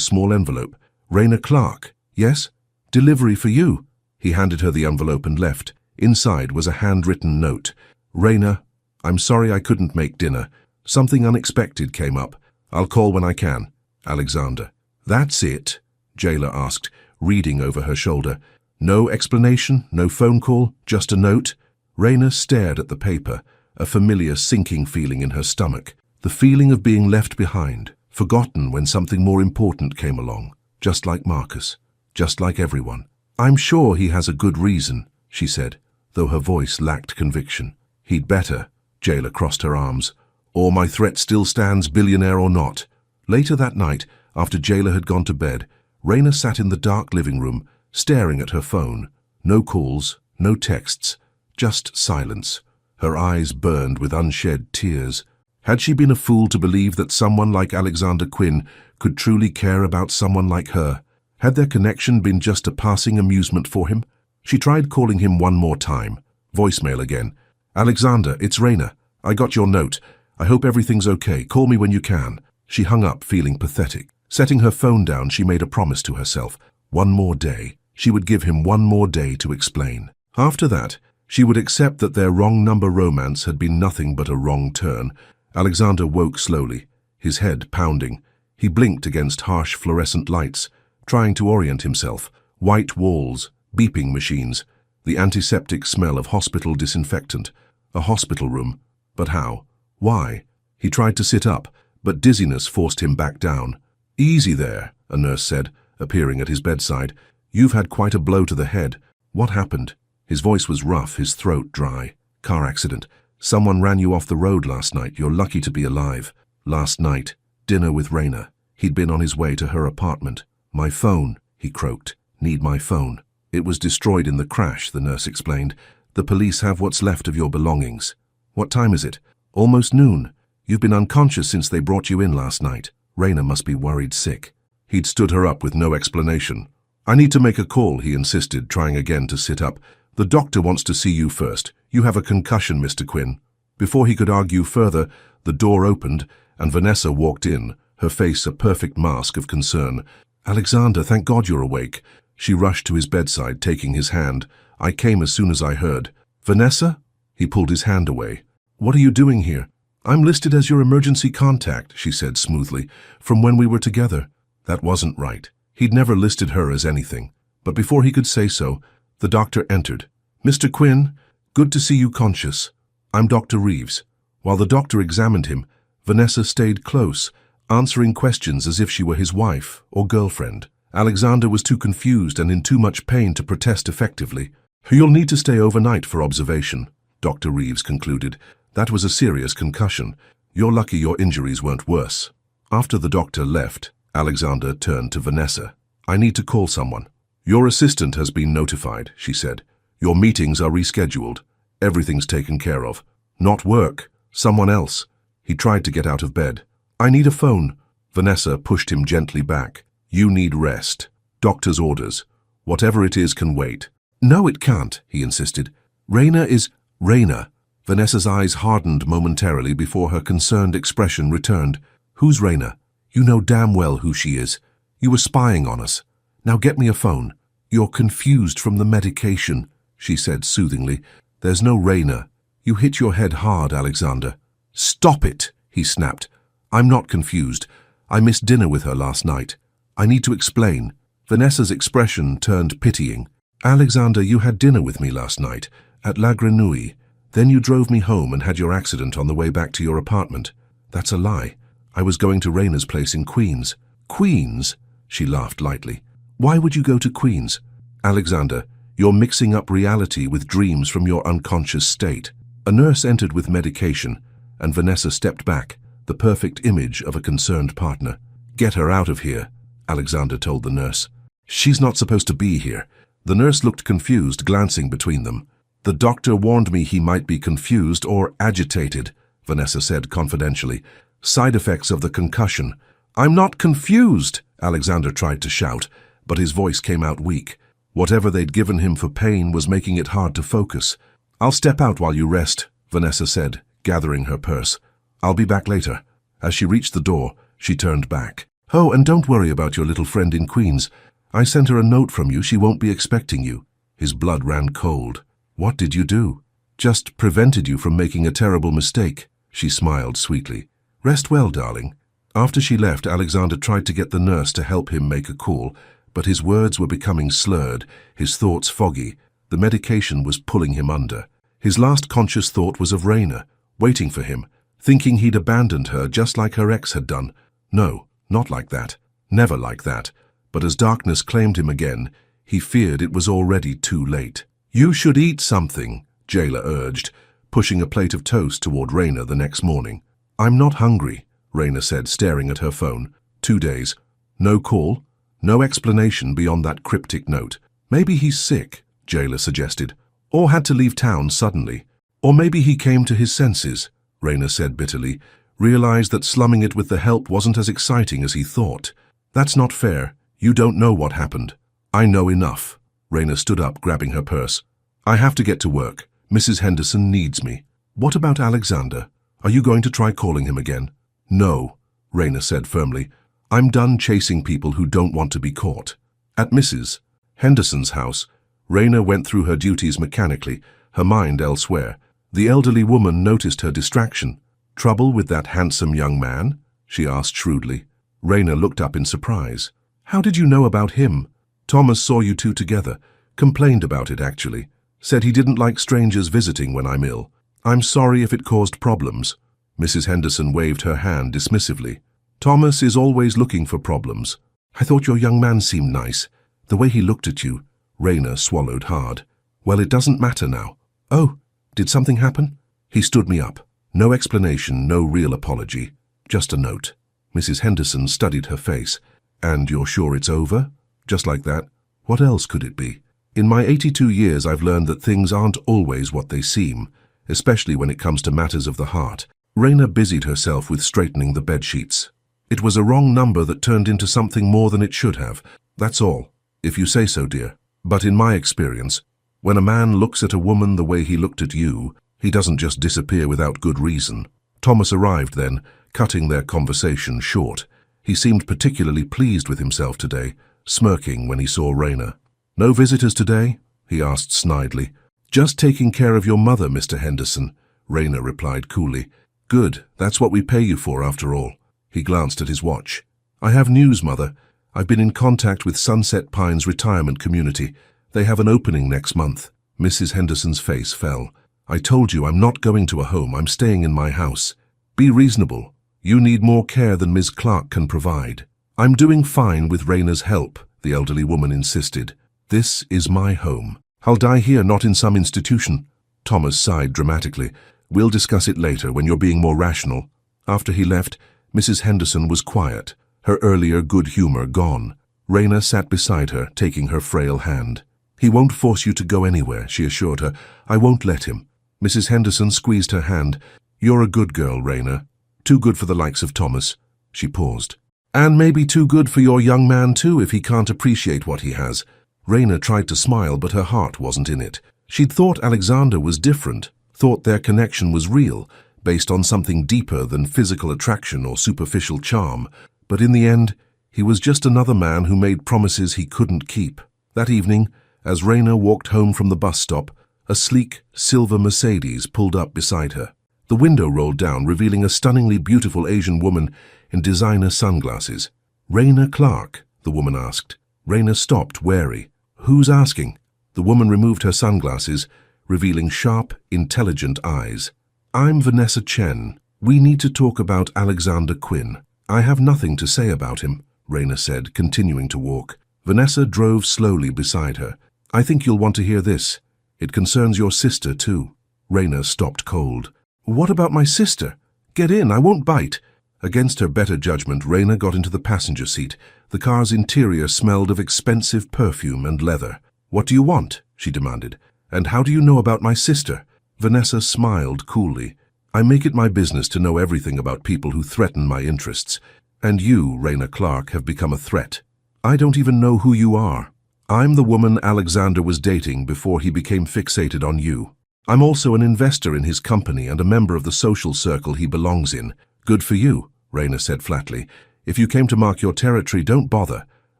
small envelope. "Raina Clark, yes? Delivery for you." He handed her the envelope and left. Inside was a handwritten note. "Raina, I'm sorry I couldn't make dinner. Something unexpected came up. I'll call when I can. Alexander." "That's it?" Jailer asked, reading over her shoulder. "No explanation, no phone call, just a note?" Raina stared at the paper, a familiar sinking feeling in her stomach. The feeling of being left behind, forgotten when something more important came along. Just like Marcus, just like everyone. "I'm sure he has a good reason," she said, though her voice lacked conviction. "He'd better," Jailer crossed her arms. "Or my threat still stands, billionaire or not." Later that night, after Jailer had gone to bed, Raina sat in the dark living room, staring at her phone. No calls, no texts, just silence. Her eyes burned with unshed tears. Had she been a fool to believe that someone like Alexander Quinn could truly care about someone like her? Had their connection been just a passing amusement for him? She tried calling him one more time. Voicemail again. "Alexander, it's Raina. I got your note. I hope everything's okay. Call me when you can." She hung up, feeling pathetic. Setting her phone down, she made a promise to herself. One more day. She would give him one more day to explain. After that, she would accept that their wrong number romance had been nothing but a wrong turn. Alexander woke slowly, his head pounding. He blinked against harsh fluorescent lights, trying to orient himself. White walls, beeping machines, the antiseptic smell of hospital disinfectant. A hospital room. But how? Why? He tried to sit up, but dizziness forced him back down. "Easy there," a nurse said, appearing at his bedside. "You've had quite a blow to the head. What happened?" His voice was rough, his throat dry. "Car accident. Someone ran you off the road last night. You're lucky to be alive." Last night, dinner with Raina. He'd been on his way to her apartment. "My phone," he croaked. "Need my phone." "It was destroyed in the crash," the nurse explained. "The police have what's left of your belongings." "What time is it?" "Almost noon. You've been unconscious since they brought you in last night." Raina must be worried sick. He'd stood her up with no explanation. "I need to make a call," he insisted, trying again to sit up. "The doctor wants to see you first. You have a concussion, Mr. Quinn." Before he could argue further, the door opened and Vanessa walked in, her face a perfect mask of concern. "Alexander, thank God you're awake." She rushed to his bedside, taking his hand. "I came as soon as I heard." "Vanessa?" He pulled his hand away. "What are you doing here?" "I'm listed as your emergency contact," she said smoothly, "from when we were together." That wasn't right. He'd never listed her as anything. But before he could say so, the doctor entered. "Mr. Quinn, good to see you conscious. I'm Dr. Reeves." While the doctor examined him, Vanessa stayed close, answering questions as if she were his wife or girlfriend. Alexander was too confused and in too much pain to protest effectively. "You'll need to stay overnight for observation," Dr. Reeves concluded. "That was a serious concussion. You're lucky your injuries weren't worse." After the doctor left, Alexander turned to Vanessa. "I need to call someone." "Your assistant has been notified," she said. "Your meetings are rescheduled. Everything's taken care of." "Not work. Someone else." He tried to get out of bed. "I need a phone." Vanessa pushed him gently back. "You need rest. Doctor's orders. Whatever it is can wait." "No, it can't," he insisted. "Raina is—" "Raina." Vanessa's eyes hardened momentarily before her concerned expression returned. "Who's Raina? You know damn well who she is. You were spying on us. Now get me a phone." "You're confused from the medication," she said soothingly. "There's no Raina. You hit your head hard, Alexander." "Stop it," he snapped. "I'm not confused. I missed dinner with her last night. I need to explain." Vanessa's expression turned pitying. "Alexander, you had dinner with me last night, at La Grenouille. Then you drove me home and had your accident on the way back to your apartment." "That's a lie. I was going to Raina's place in Queens." "Queens?" She laughed lightly. "Why would you go to Queens?" "Alexander, you're mixing up reality with dreams from your unconscious state." A nurse entered with medication, and Vanessa stepped back, the perfect image of a concerned partner. "Get her out of here," Alexander told the nurse. "She's not supposed to be here." The nurse looked confused, glancing between them. "The doctor warned me he might be confused or agitated," Vanessa said confidentially. "Side effects of the concussion." "I'm not confused," Alexander tried to shout, but his voice came out weak. Whatever they'd given him for pain was making it hard to focus. "I'll step out while you rest," Vanessa said, gathering her purse. "I'll be back later." As she reached the door, she turned back. "Oh, and don't worry about your little friend in Queens. I sent her a note from you. She won't be expecting you." His blood ran cold. "What did you do?" "Just prevented you from making a terrible mistake." She smiled sweetly. "Rest well, darling." After she left, Alexander tried to get the nurse to help him make a call, but his words were becoming slurred, his thoughts foggy. The medication was pulling him under. His last conscious thought was of Raina, waiting for him, thinking he'd abandoned her just like her ex had done. No, not like that. Never like that. But as darkness claimed him again, he feared it was already too late. "You should eat something," Jayla urged, pushing a plate of toast toward Raina the next morning. "I'm not hungry," Raina said, staring at her phone. 2 days. No call, no explanation beyond that cryptic note. "Maybe he's sick," Jayla suggested, "or had to leave town suddenly. Or maybe he came to his senses," Raina said bitterly, realized that slumming it with the help wasn't as exciting as he thought. "That's not fair. You don't know what happened." "I know enough." Raina stood up, grabbing her purse. "I have to get to work. Mrs. Henderson needs me." "What about Alexander? Are you going to try calling him again?" "No," Raina said firmly. "I'm done chasing people who don't want to be caught." At Mrs. Henderson's house, Raina went through her duties mechanically, her mind elsewhere. The elderly woman noticed her distraction. "Trouble with that handsome young man?" she asked shrewdly. Raina looked up in surprise. "How did you know about him?" "Thomas saw you two together. Complained about it, actually. Said he didn't like strangers visiting when I'm ill. I'm sorry if it caused problems." Mrs. Henderson waved her hand dismissively. "Thomas is always looking for problems. I thought your young man seemed nice. The way he looked at you." Raina swallowed hard. "Well, it doesn't matter now." "Oh, did something happen?" "He stood me up. No explanation, no real apology. Just a note." Mrs. Henderson studied her face. "And you're sure it's over? Just like that? What else could it be?" "In my 82 years, I've learned that things aren't always what they seem, especially when it comes to matters of the heart." Raina busied herself with straightening the bedsheets. "It was a wrong number that turned into something more than it should have. That's all, if you say so, dear. But in my experience, when a man looks at a woman the way he looked at you, he doesn't just disappear without good reason." Thomas arrived then, cutting their conversation short. He seemed particularly pleased with himself today, smirking when he saw Raina. "No visitors today?" he asked snidely. "Just taking care of your mother, Mr. Henderson," Raina replied coolly. "Good, that's what we pay you for after all." He glanced at his watch. "I have news, Mother. I've been in contact with Sunset Pines Retirement Community. They have an opening next month." Mrs. Henderson's face fell. "I told you I'm not going to a home. I'm staying in my house. Be reasonable. You need more care than Ms. Clark can provide." "I'm doing fine with Raina's help," the elderly woman insisted. "This is my home. I'll die here, not in some institution." Thomas sighed dramatically. "We'll discuss it later when you're being more rational." After he left, Mrs. Henderson was quiet, her earlier good humor gone. Raina sat beside her, taking her frail hand. "He won't force you to go anywhere," she assured her. "I won't let him." Mrs. Henderson squeezed her hand. "You're a good girl, Raina. Too good for the likes of Thomas." She paused. "And maybe too good for your young man too, if he can't appreciate what he has." Raina tried to smile, but her heart wasn't in it. She'd thought Alexander was different, thought their connection was real, based on something deeper than physical attraction or superficial charm. But in the end, he was just another man who made promises he couldn't keep. That evening, as Raina walked home from the bus stop, a sleek, silver Mercedes pulled up beside her. The window rolled down, revealing a stunningly beautiful Asian woman in designer sunglasses. "Raina Clark?" the woman asked. Raina stopped, wary. "Who's asking?" The woman removed her sunglasses, revealing sharp, intelligent eyes. "I'm Vanessa Chen. We need to talk about Alexander Quinn." "I have nothing to say about him," Raina said, continuing to walk. Vanessa drove slowly beside her. "I think you'll want to hear this. It concerns your sister, too." Raina stopped cold. "What about my sister? Get in, I won't bite." Against her better judgment, Raina got into the passenger seat. The car's interior smelled of expensive perfume and leather. "What do you want?" she demanded. "And how do you know about my sister?" Vanessa smiled coolly. "I make it my business to know everything about people who threaten my interests. And you, Raina Clark, have become a threat. I don't even know who you are." I'm the woman Alexander was dating before he became fixated on you. I'm also an investor in his company and a member of the social circle he belongs in. Good for you, Raina said flatly. If you came to mark your territory, don't bother.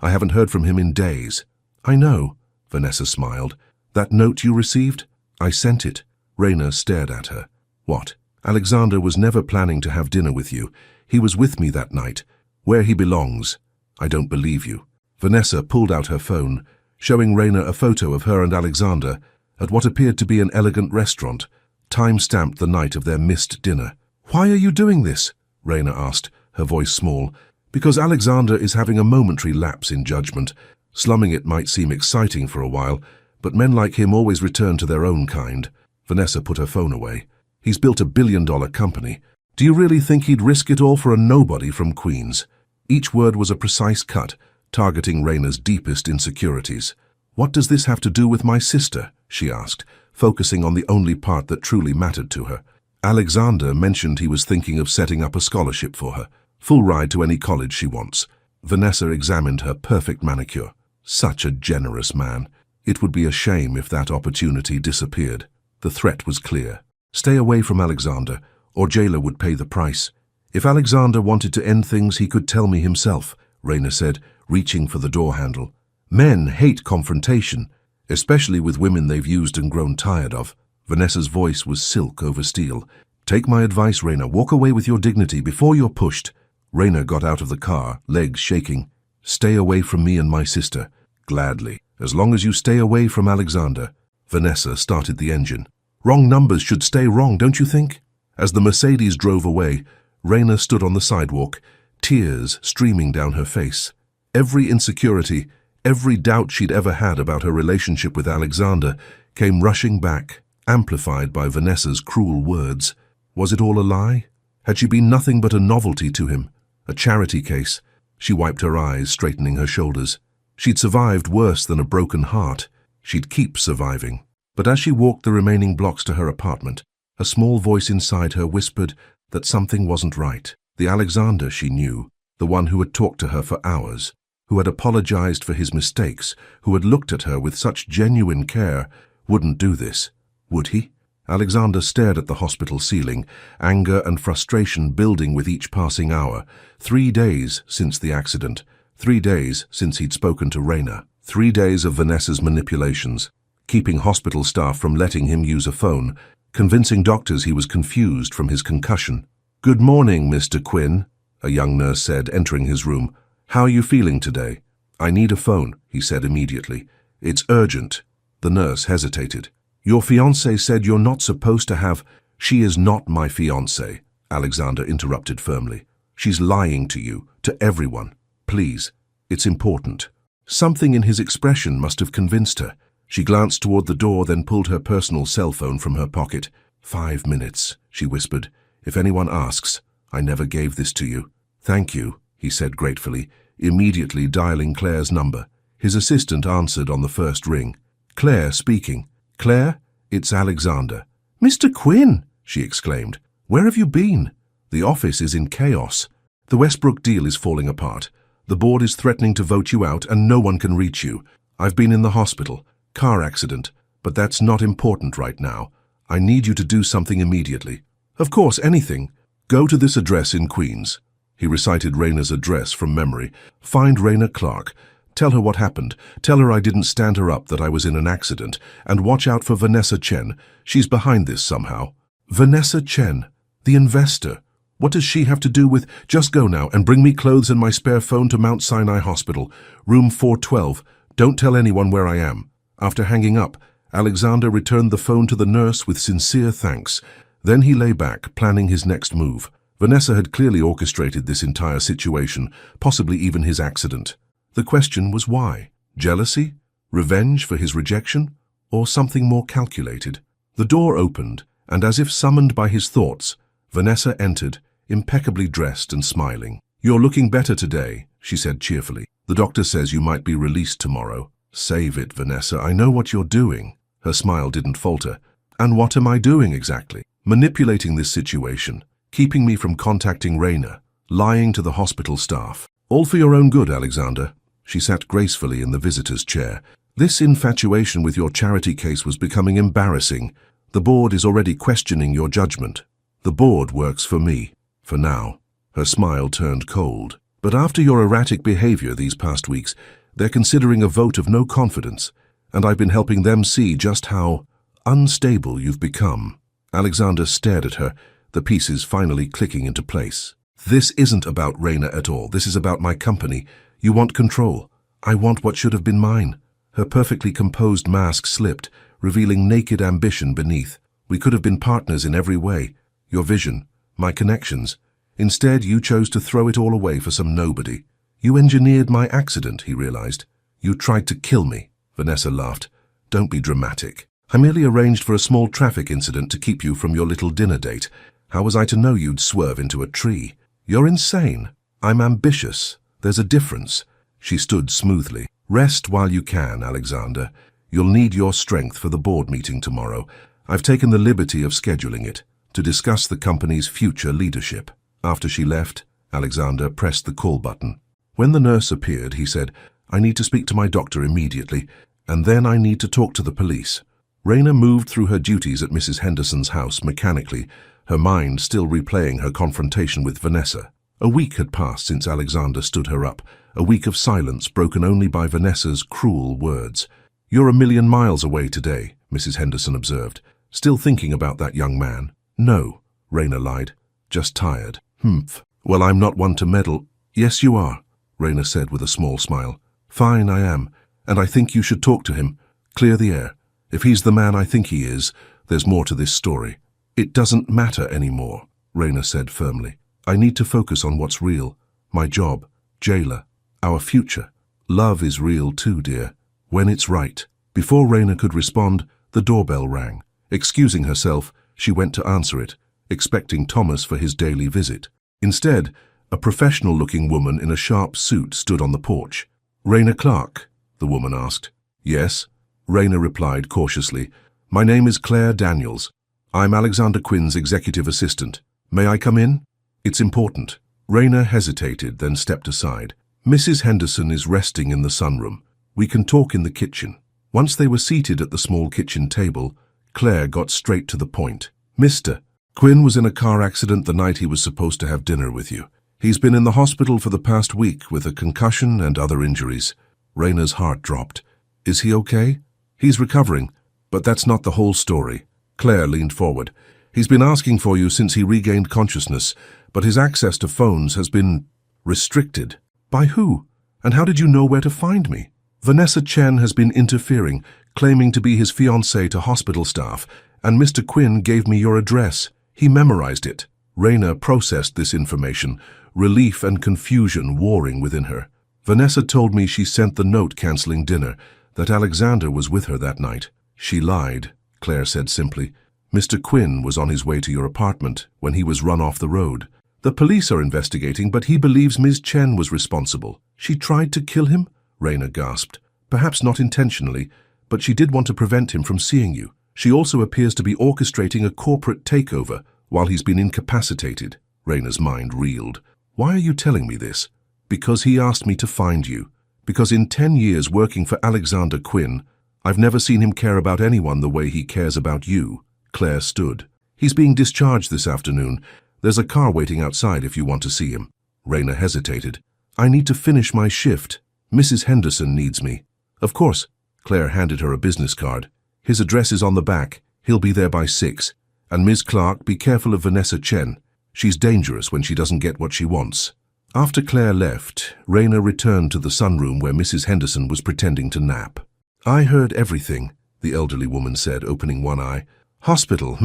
I haven't heard from him in days. I know, Vanessa smiled. That note you received? I sent it. Raina stared at her. What? Alexander was never planning to have dinner with you. He was with me that night. Where he belongs. I don't believe you. Vanessa pulled out her phone, showing Raina a photo of her and Alexander at what appeared to be an elegant restaurant, time-stamped the night of their missed dinner. Why are you doing this? Raina asked, her voice small. Because Alexander is having a momentary lapse in judgment. Slumming it might seem exciting for a while, but men like him always return to their own kind. Vanessa put her phone away. He's built $1 billion company. Do you really think he'd risk it all for a nobody from Queens? Each word was a precise cut, targeting Raina's deepest insecurities. What does this have to do with my sister? She asked, focusing on the only part that truly mattered to her. Alexander mentioned he was thinking of setting up a scholarship for her. Full ride to any college she wants. Vanessa examined her perfect manicure. Such a generous man. It would be a shame if that opportunity disappeared. The threat was clear. Stay away from Alexander, or jailer would pay the price. If Alexander wanted to end things, he could tell me himself, Raina said, reaching for the door handle. Men hate confrontation, especially with women they've used and grown tired of. Vanessa's voice was silk over steel. Take my advice, Raina. Walk away with your dignity before you're pushed. Raina got out of the car, legs shaking. Stay away from me and my sister. Gladly. As long as you stay away from Alexander. Vanessa started the engine. Wrong numbers should stay wrong, don't you think? As the Mercedes drove away, Raina stood on the sidewalk, tears streaming down her face. Every insecurity, every doubt she'd ever had about her relationship with Alexander came rushing back, amplified by Vanessa's cruel words. Was it all a lie? Had she been nothing but a novelty to him? A charity case? She wiped her eyes, straightening her shoulders. She'd survived worse than a broken heart. She'd keep surviving. But as she walked the remaining blocks to her apartment, a small voice inside her whispered that something wasn't right. The Alexander she knew, the one who had talked to her for hours, who had apologized for his mistakes, who had looked at her with such genuine care, wouldn't do this. Would he? Alexander stared at the hospital ceiling, anger and frustration building with each passing hour. 3 days since the accident. 3 days since he'd spoken to Raina. 3 days of Vanessa's manipulations, keeping hospital staff from letting him use a phone, convincing doctors he was confused from his concussion. Good morning, Mr. Quinn, a young nurse said, entering his room. How are you feeling today? I need a phone, he said immediately. It's urgent. The nurse hesitated. Your fiancé said you're not supposed to have... She is not my fiancé, Alexander interrupted firmly. She's lying to you, to everyone. Please, it's important. Something in his expression must have convinced her. She glanced toward the door, then pulled her personal cell phone from her pocket. 5 minutes, she whispered. If anyone asks, I never gave this to you. Thank you, he said gratefully, immediately dialing Claire's number. His assistant answered on the first ring. Claire speaking. Claire, it's Alexander. Mr. Quinn, she exclaimed. Where have you been? The office is in chaos. The Westbrook deal is falling apart. The board is threatening to vote you out and no one can reach you. I've been in the hospital. Car accident. But that's not important right now. I need you to do something immediately. Of course, anything. Go to this address in Queens. He recited Raina's address from memory. Find Raina Clark. Tell her what happened. Tell her I didn't stand her up, that I was in an accident. And watch out for Vanessa Chen. She's behind this somehow. Vanessa Chen, the investor. What does she have to do with... Just go now and bring me clothes and my spare phone to Mount Sinai Hospital, room 412. Don't tell anyone where I am. After hanging up, Alexander returned the phone to the nurse with sincere thanks. Then he lay back, planning his next move. Vanessa had clearly orchestrated this entire situation, possibly even his accident. The question was why? Jealousy? Revenge for his rejection? Or something more calculated? The door opened, and as if summoned by his thoughts, Vanessa entered, impeccably dressed and smiling. You're looking better today, she said cheerfully. The doctor says you might be released tomorrow. Save it, Vanessa. I know what you're doing. Her smile didn't falter. And what am I doing exactly? Manipulating this situation, keeping me from contacting Raina, lying to the hospital staff. All for your own good, Alexander. She sat gracefully in the visitor's chair. This infatuation with your charity case was becoming embarrassing. The board is already questioning your judgment. The board works for me, for now. Her smile turned cold. But after your erratic behavior these past weeks, they're considering a vote of no confidence, and I've been helping them see just how unstable you've become. Alexander stared at her, the pieces finally clicking into place. This isn't about Raina at all. This is about my company. You want control. I want what should have been mine. Her perfectly composed mask slipped, revealing naked ambition beneath. We could have been partners in every way. Your vision, my connections. Instead, you chose to throw it all away for some nobody. You engineered my accident, he realized. You tried to kill me. Vanessa laughed. Don't be dramatic. I merely arranged for a small traffic incident to keep you from your little dinner date. How was I to know you'd swerve into a tree? You're insane. I'm ambitious. There's a difference. She stood smoothly. Rest while you can, Alexander. You'll need your strength for the board meeting tomorrow. I've taken the liberty of scheduling it to discuss the company's future leadership. After she left, Alexander pressed the call button. When the nurse appeared, he said, I need to speak to my doctor immediately, and then I need to talk to the police. Raina moved through her duties at Mrs. Henderson's house mechanically, her mind still replaying her confrontation with Vanessa. A week had passed since Alexander stood her up, a week of silence broken only by Vanessa's cruel words. You're 1,000,000 miles away today, Mrs. Henderson observed. Still thinking about that young man? No, Raina lied. Just tired. Humph. Well, I'm not one to meddle. Yes, you are, Raina said with a small smile. Fine, I am, and I think you should talk to him. Clear the air. If he's the man I think he is, there's more to this story. It doesn't matter anymore, Raina said firmly. I need to focus on what's real. My job, jailer, our future. Love is real too, dear. When it's right. Before Raina could respond, the doorbell rang. Excusing herself, she went to answer it, expecting Thomas for his daily visit. Instead, a professional-looking woman in a sharp suit stood on the porch. Raina Clark, the woman asked. Yes, Raina replied cautiously. My name is Claire Daniels. I'm Alexander Quinn's executive assistant. May I come in? It's important. Raina hesitated, then stepped aside. Mrs. Henderson is resting in the sunroom. We can talk in the kitchen. Once they were seated at the small kitchen table, Claire got straight to the point. Mr. Quinn was in a car accident the night he was supposed to have dinner with you. He's been in the hospital for the past week with a concussion and other injuries. Raina's heart dropped. Is he okay? He's recovering, but that's not the whole story. Claire leaned forward. He's been asking for you since he regained consciousness, but his access to phones has been restricted. By who? And how did you know where to find me? Vanessa Chen has been interfering, claiming to be his fiancée to hospital staff, and Mr. Quinn gave me your address. He memorized it. Raina processed this information, relief and confusion warring within her. Vanessa told me she sent the note canceling dinner, that Alexander was with her that night. She lied, Claire said simply. Mr. Quinn was on his way to your apartment when he was run off the road. The police are investigating, but he believes Ms. Chen was responsible. She tried to kill him? Raina gasped. Perhaps not intentionally, but she did want to prevent him from seeing you. She also appears to be orchestrating a corporate takeover while he's been incapacitated. Raina's mind reeled. Why are you telling me this? Because he asked me to find you. Because in 10 years working for Alexander Quinn, I've never seen him care about anyone the way he cares about you. Claire stood. He's being discharged this afternoon. There's a car waiting outside if you want to see him. Raina hesitated. I need to finish my shift. Mrs. Henderson needs me. Of course. Claire handed her a business card. His address is on the back. He'll be there by 6. And Ms. Clark, be careful of Vanessa Chen. She's dangerous when she doesn't get what she wants. After Claire left, Raina returned to the sunroom where Mrs. Henderson was pretending to nap. I heard everything, the elderly woman said, opening one eye. Hospital,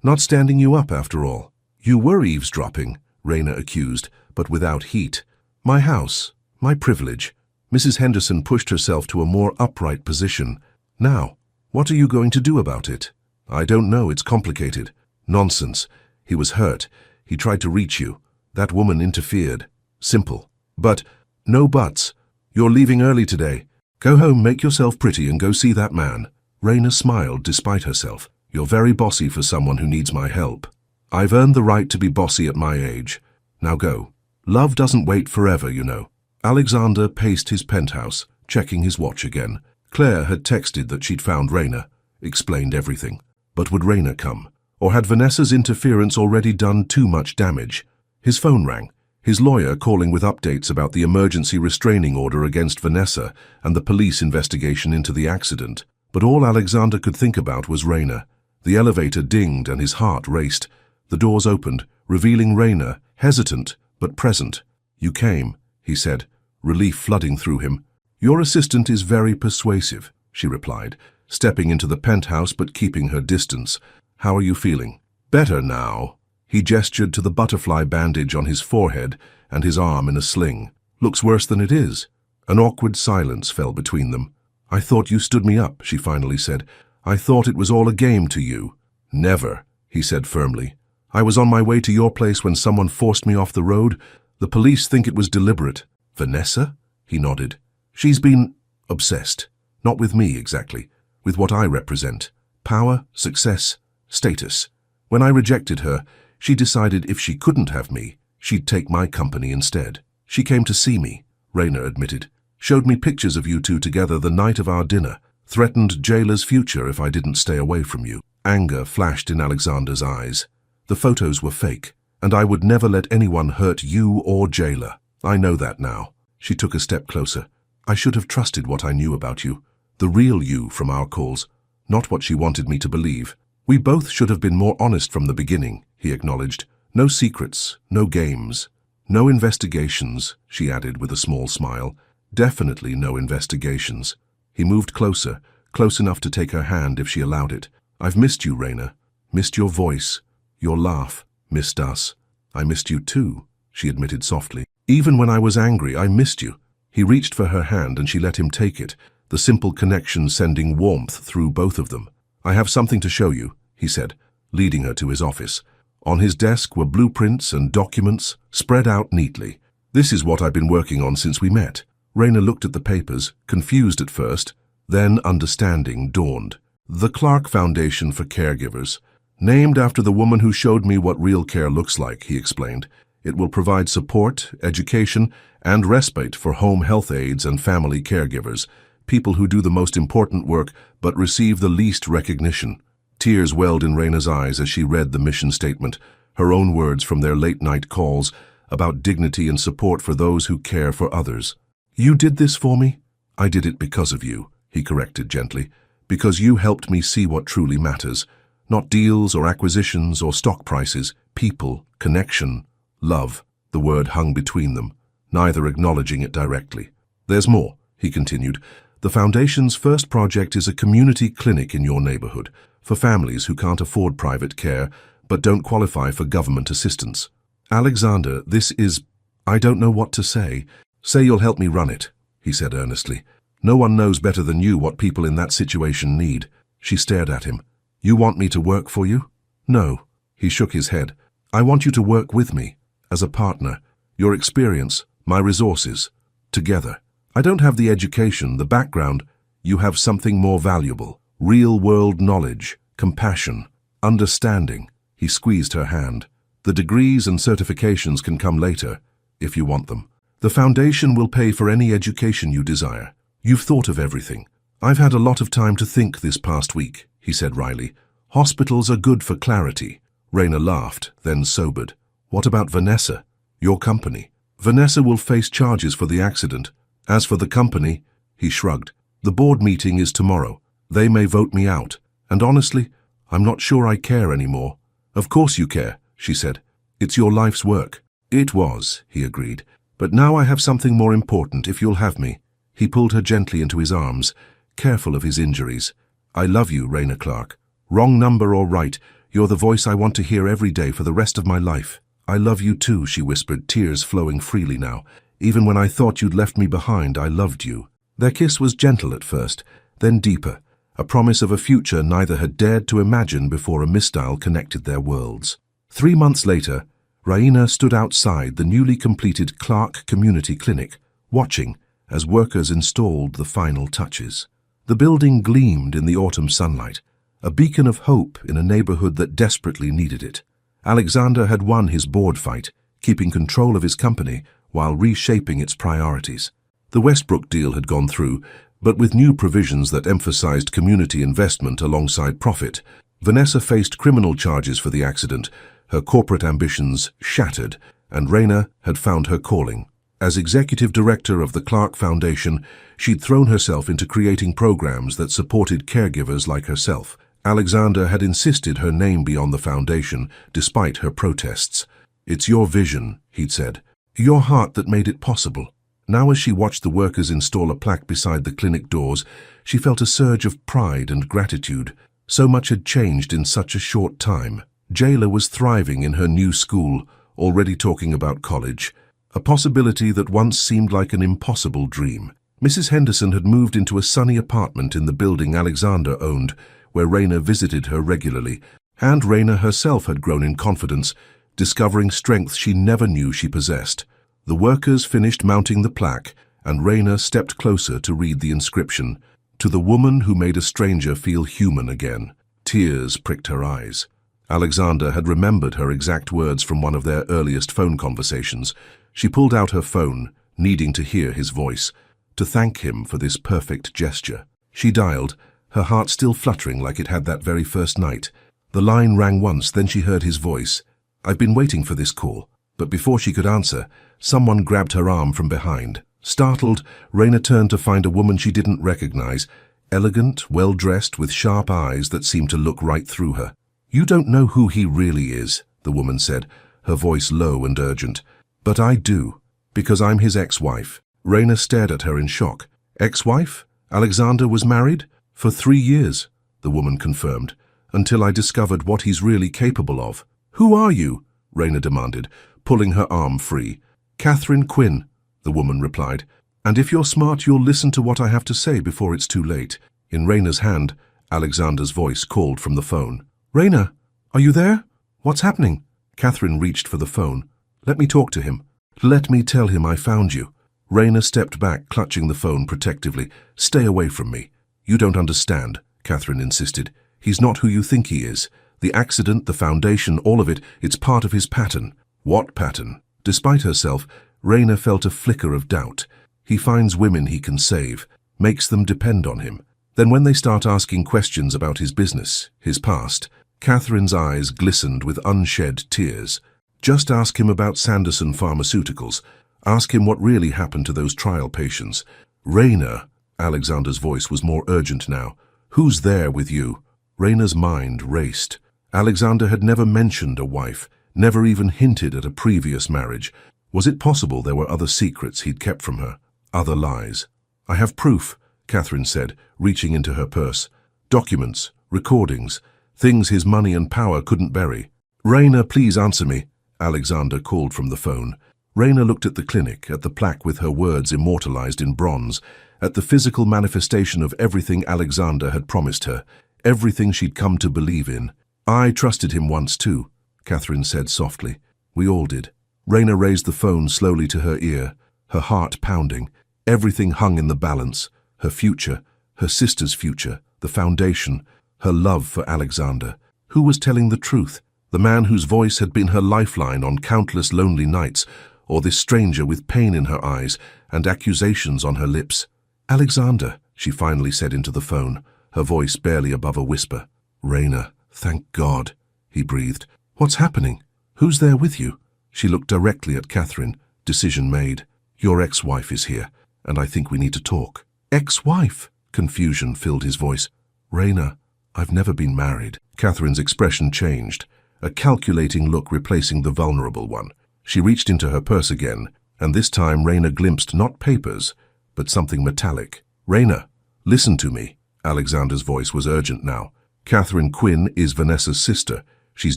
Not standing you up after all. You were eavesdropping, Raina accused, but without heat. My house, my privilege. Mrs. Henderson pushed herself to a more upright position. Now, what are you going to do about it? I don't know, it's complicated. Nonsense. He was hurt. He tried to reach you. That woman interfered. Simple. But, no buts. You're leaving early today. Go home, make yourself pretty, and go see that man. Raina smiled despite herself. You're very bossy for someone who needs my help. I've earned the right to be bossy at my age. Now go. Love doesn't wait forever, you know. Alexander paced his penthouse, checking his watch again. Claire had texted that she'd found Raina, explained everything. But would Raina come? Or had Vanessa's interference already done too much damage? His phone rang, his lawyer calling with updates about the emergency restraining order against Vanessa and the police investigation into the accident. But all Alexander could think about was Raina. The elevator dinged and his heart raced. The doors opened, revealing Raina, hesitant but present. "You came," he said, relief flooding through him. "Your assistant is very persuasive," she replied, stepping into the penthouse but keeping her distance. "How are you feeling?" "Better now." He gestured to the butterfly bandage on his forehead and his arm in a sling. "Looks worse than it is." An awkward silence fell between them. "I thought you stood me up," she finally said. "I thought it was all a game to you." "Never," he said firmly. "I was on my way to your place when someone forced me off the road. The police think it was deliberate." "Vanessa?" He nodded. "She's been obsessed. Not with me, exactly. With what I represent. Power, success, status. When I rejected her, she decided if she couldn't have me, she'd take my company instead. She came to see me," Raina admitted. "Showed me pictures of you two together the night of our dinner. Threatened Jayla's future if I didn't stay away from you." Anger flashed in Alexander's eyes. "The photos were fake, and I would never let anyone hurt you or Jayla. I know that now." She took a step closer. "I should have trusted what I knew about you. The real you from our calls, not what she wanted me to believe. We both should have been more honest from the beginning," he acknowledged. "No secrets, no games. No investigations," she added with a small smile. "Definitely no investigations." He moved closer, close enough to take her hand if she allowed it. "I've missed you, Raina. Missed your voice, your laugh, missed us." "I missed you too," she admitted softly. "Even when I was angry, I missed you." He reached for her hand and she let him take it, the simple connection sending warmth through both of them. "I have something to show you," he said, leading her to his office. On his desk were blueprints and documents, spread out neatly. "This is what I've been working on since we met." Raina looked at the papers, confused at first, then understanding dawned. "The Clark Foundation for Caregivers. Named after the woman who showed me what real care looks like," he explained. "It will provide support, education, and respite for home health aides and family caregivers, people who do the most important work but receive the least recognition." Tears welled in Raina's eyes as she read the mission statement, her own words from their late-night calls about dignity and support for those who care for others. "You did this for me?" "I did it because of you," he corrected gently. "Because you helped me see what truly matters. Not deals or acquisitions or stock prices, people, connection, love." The word hung between them, neither acknowledging it directly. "There's more," he continued. "The Foundation's first project is a community clinic in your neighborhood for families who can't afford private care but don't qualify for government assistance." "Alexander, this is... I don't know what to say." "Say you'll help me run it," he said earnestly. "No one knows better than you what people in that situation need." She stared at him. "You want me to work for you?" "No." He shook his head. "I want you to work with me, as a partner. Your experience, my resources, together. I don't have the education, the background. You have something more valuable. Real-world knowledge, compassion, understanding." He squeezed her hand. "The degrees and certifications can come later, if you want them. The Foundation will pay for any education you desire. You've thought of everything." "I've had a lot of time to think this past week," he said wryly. "Hospitals are good for clarity." Raina laughed, then sobered. "What about Vanessa? Your company?" "Vanessa will face charges for the accident. As for the company," he shrugged, "the board meeting is tomorrow. They may vote me out. And honestly, I'm not sure I care anymore." "Of course you care," she said. "It's your life's work." "It was," he agreed. "But now I have something more important, if you'll have me." He pulled her gently into his arms, careful of his injuries. "I love you, Raina Clark. Wrong number or right, you're the voice I want to hear every day for the rest of my life." "I love you too," she whispered, tears flowing freely now. "Even when I thought you'd left me behind, I loved you." Their kiss was gentle at first, then deeper, a promise of a future neither had dared to imagine before a mistile connected their worlds. 3 months later, Raina stood outside the newly completed Clark Community Clinic, watching as workers installed the final touches. The building gleamed in the autumn sunlight, a beacon of hope in a neighborhood that desperately needed it. Alexander had won his board fight, keeping control of his company while reshaping its priorities. The Westbrook deal had gone through, but with new provisions that emphasized community investment alongside profit. Vanessa faced criminal charges for the accident, her corporate ambitions shattered, and Raina had found her calling. As executive director of the Clark Foundation, she'd thrown herself into creating programs that supported caregivers like herself. Alexander had insisted her name be on the foundation, despite her protests. "It's your vision," he'd said. "Your heart that made it possible." Now as she watched the workers install a plaque beside the clinic doors, she felt a surge of pride and gratitude. So much had changed in such a short time. Jayla was thriving in her new school, already talking about college, a possibility that once seemed like an impossible dream. Mrs. Henderson had moved into a sunny apartment in the building Alexander owned, where Raina visited her regularly, and Raina herself had grown in confidence, discovering strength she never knew she possessed. The workers finished mounting the plaque, and Raina stepped closer to read the inscription, "To the woman who made a stranger feel human again." Tears pricked her eyes. Alexander had remembered her exact words from one of their earliest phone conversations. She pulled out her phone, needing to hear his voice, to thank him for this perfect gesture. She dialed, her heart still fluttering like it had that very first night. The line rang once, then she heard his voice. "I've been waiting for this call." But before she could answer, someone grabbed her arm from behind. Startled, Raina turned to find a woman she didn't recognize, elegant, well-dressed, with sharp eyes that seemed to look right through her. "You don't know who he really is," the woman said, her voice low and urgent. "But I do, because I'm his ex-wife." Raina stared at her in shock. "Ex-wife? Alexander was married?" "For 3 years," the woman confirmed, "until I discovered what he's really capable of." "Who are you?" Raina demanded, pulling her arm free. "Catherine Quinn," the woman replied. "And if you're smart, you'll listen to what I have to say before it's too late." In Raina's hand, Alexander's voice called from the phone. "Raina, are you there? What's happening?" Catherine reached for the phone. "Let me talk to him. Let me tell him I found you." Raina stepped back, clutching the phone protectively. "Stay away from me." "You don't understand," Catherine insisted. "He's not who you think he is. The accident, the foundation, all of it, it's part of his pattern." "What pattern?" Despite herself, Raina felt a flicker of doubt. He finds women he can save, makes them depend on him. Then when they start asking questions about his business, his past, Catherine's eyes glistened with unshed tears. "Just ask him about Sanderson Pharmaceuticals. Ask him what really happened to those trial patients." "Raina," Alexander's voice was more urgent now. "Who's there with you?" Raina's mind raced. Alexander had never mentioned a wife, never even hinted at a previous marriage. Was it possible there were other secrets he'd kept from her? Other lies? "I have proof," Catherine said, reaching into her purse. "Documents, recordings, things his money and power couldn't bury." "Raina, please answer me," Alexander called from the phone. Raina looked at the clinic, at the plaque with her words immortalized in bronze, at the physical manifestation of everything Alexander had promised her, everything she'd come to believe in. "I trusted him once too," Catherine said softly. "We all did." Raina raised the phone slowly to her ear, her heart pounding. Everything hung in the balance. Her future, her sister's future, the foundation, her love for Alexander. Who was telling the truth? The man whose voice had been her lifeline on countless lonely nights, or this stranger with pain in her eyes and accusations on her lips? "Alexander," she finally said into the phone, her voice barely above a whisper. "Raina, thank God," he breathed. "What's happening? Who's there with you?" She looked directly at Catherine. Decision made. "Your ex-wife is here, and I think we need to talk." "Ex-wife?" Confusion filled his voice. "Raina, I've never been married." Catherine's expression changed, a calculating look replacing the vulnerable one. She reached into her purse again, and this time Raina glimpsed not papers, but something metallic. "Raina, listen to me." Alexander's voice was urgent now. "Catherine Quinn is Vanessa's sister. She's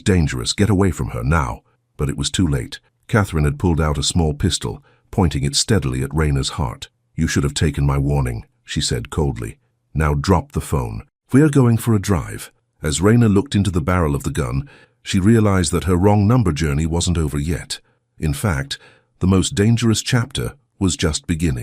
dangerous. Get away from her now." But it was too late. Catherine had pulled out a small pistol, pointing it steadily at Raina's heart. "You should have taken my warning," she said coldly. "Now drop the phone. We're going for a drive." As Raina looked into the barrel of the gun, she realized that her wrong number journey wasn't over yet. In fact, the most dangerous chapter was just beginning.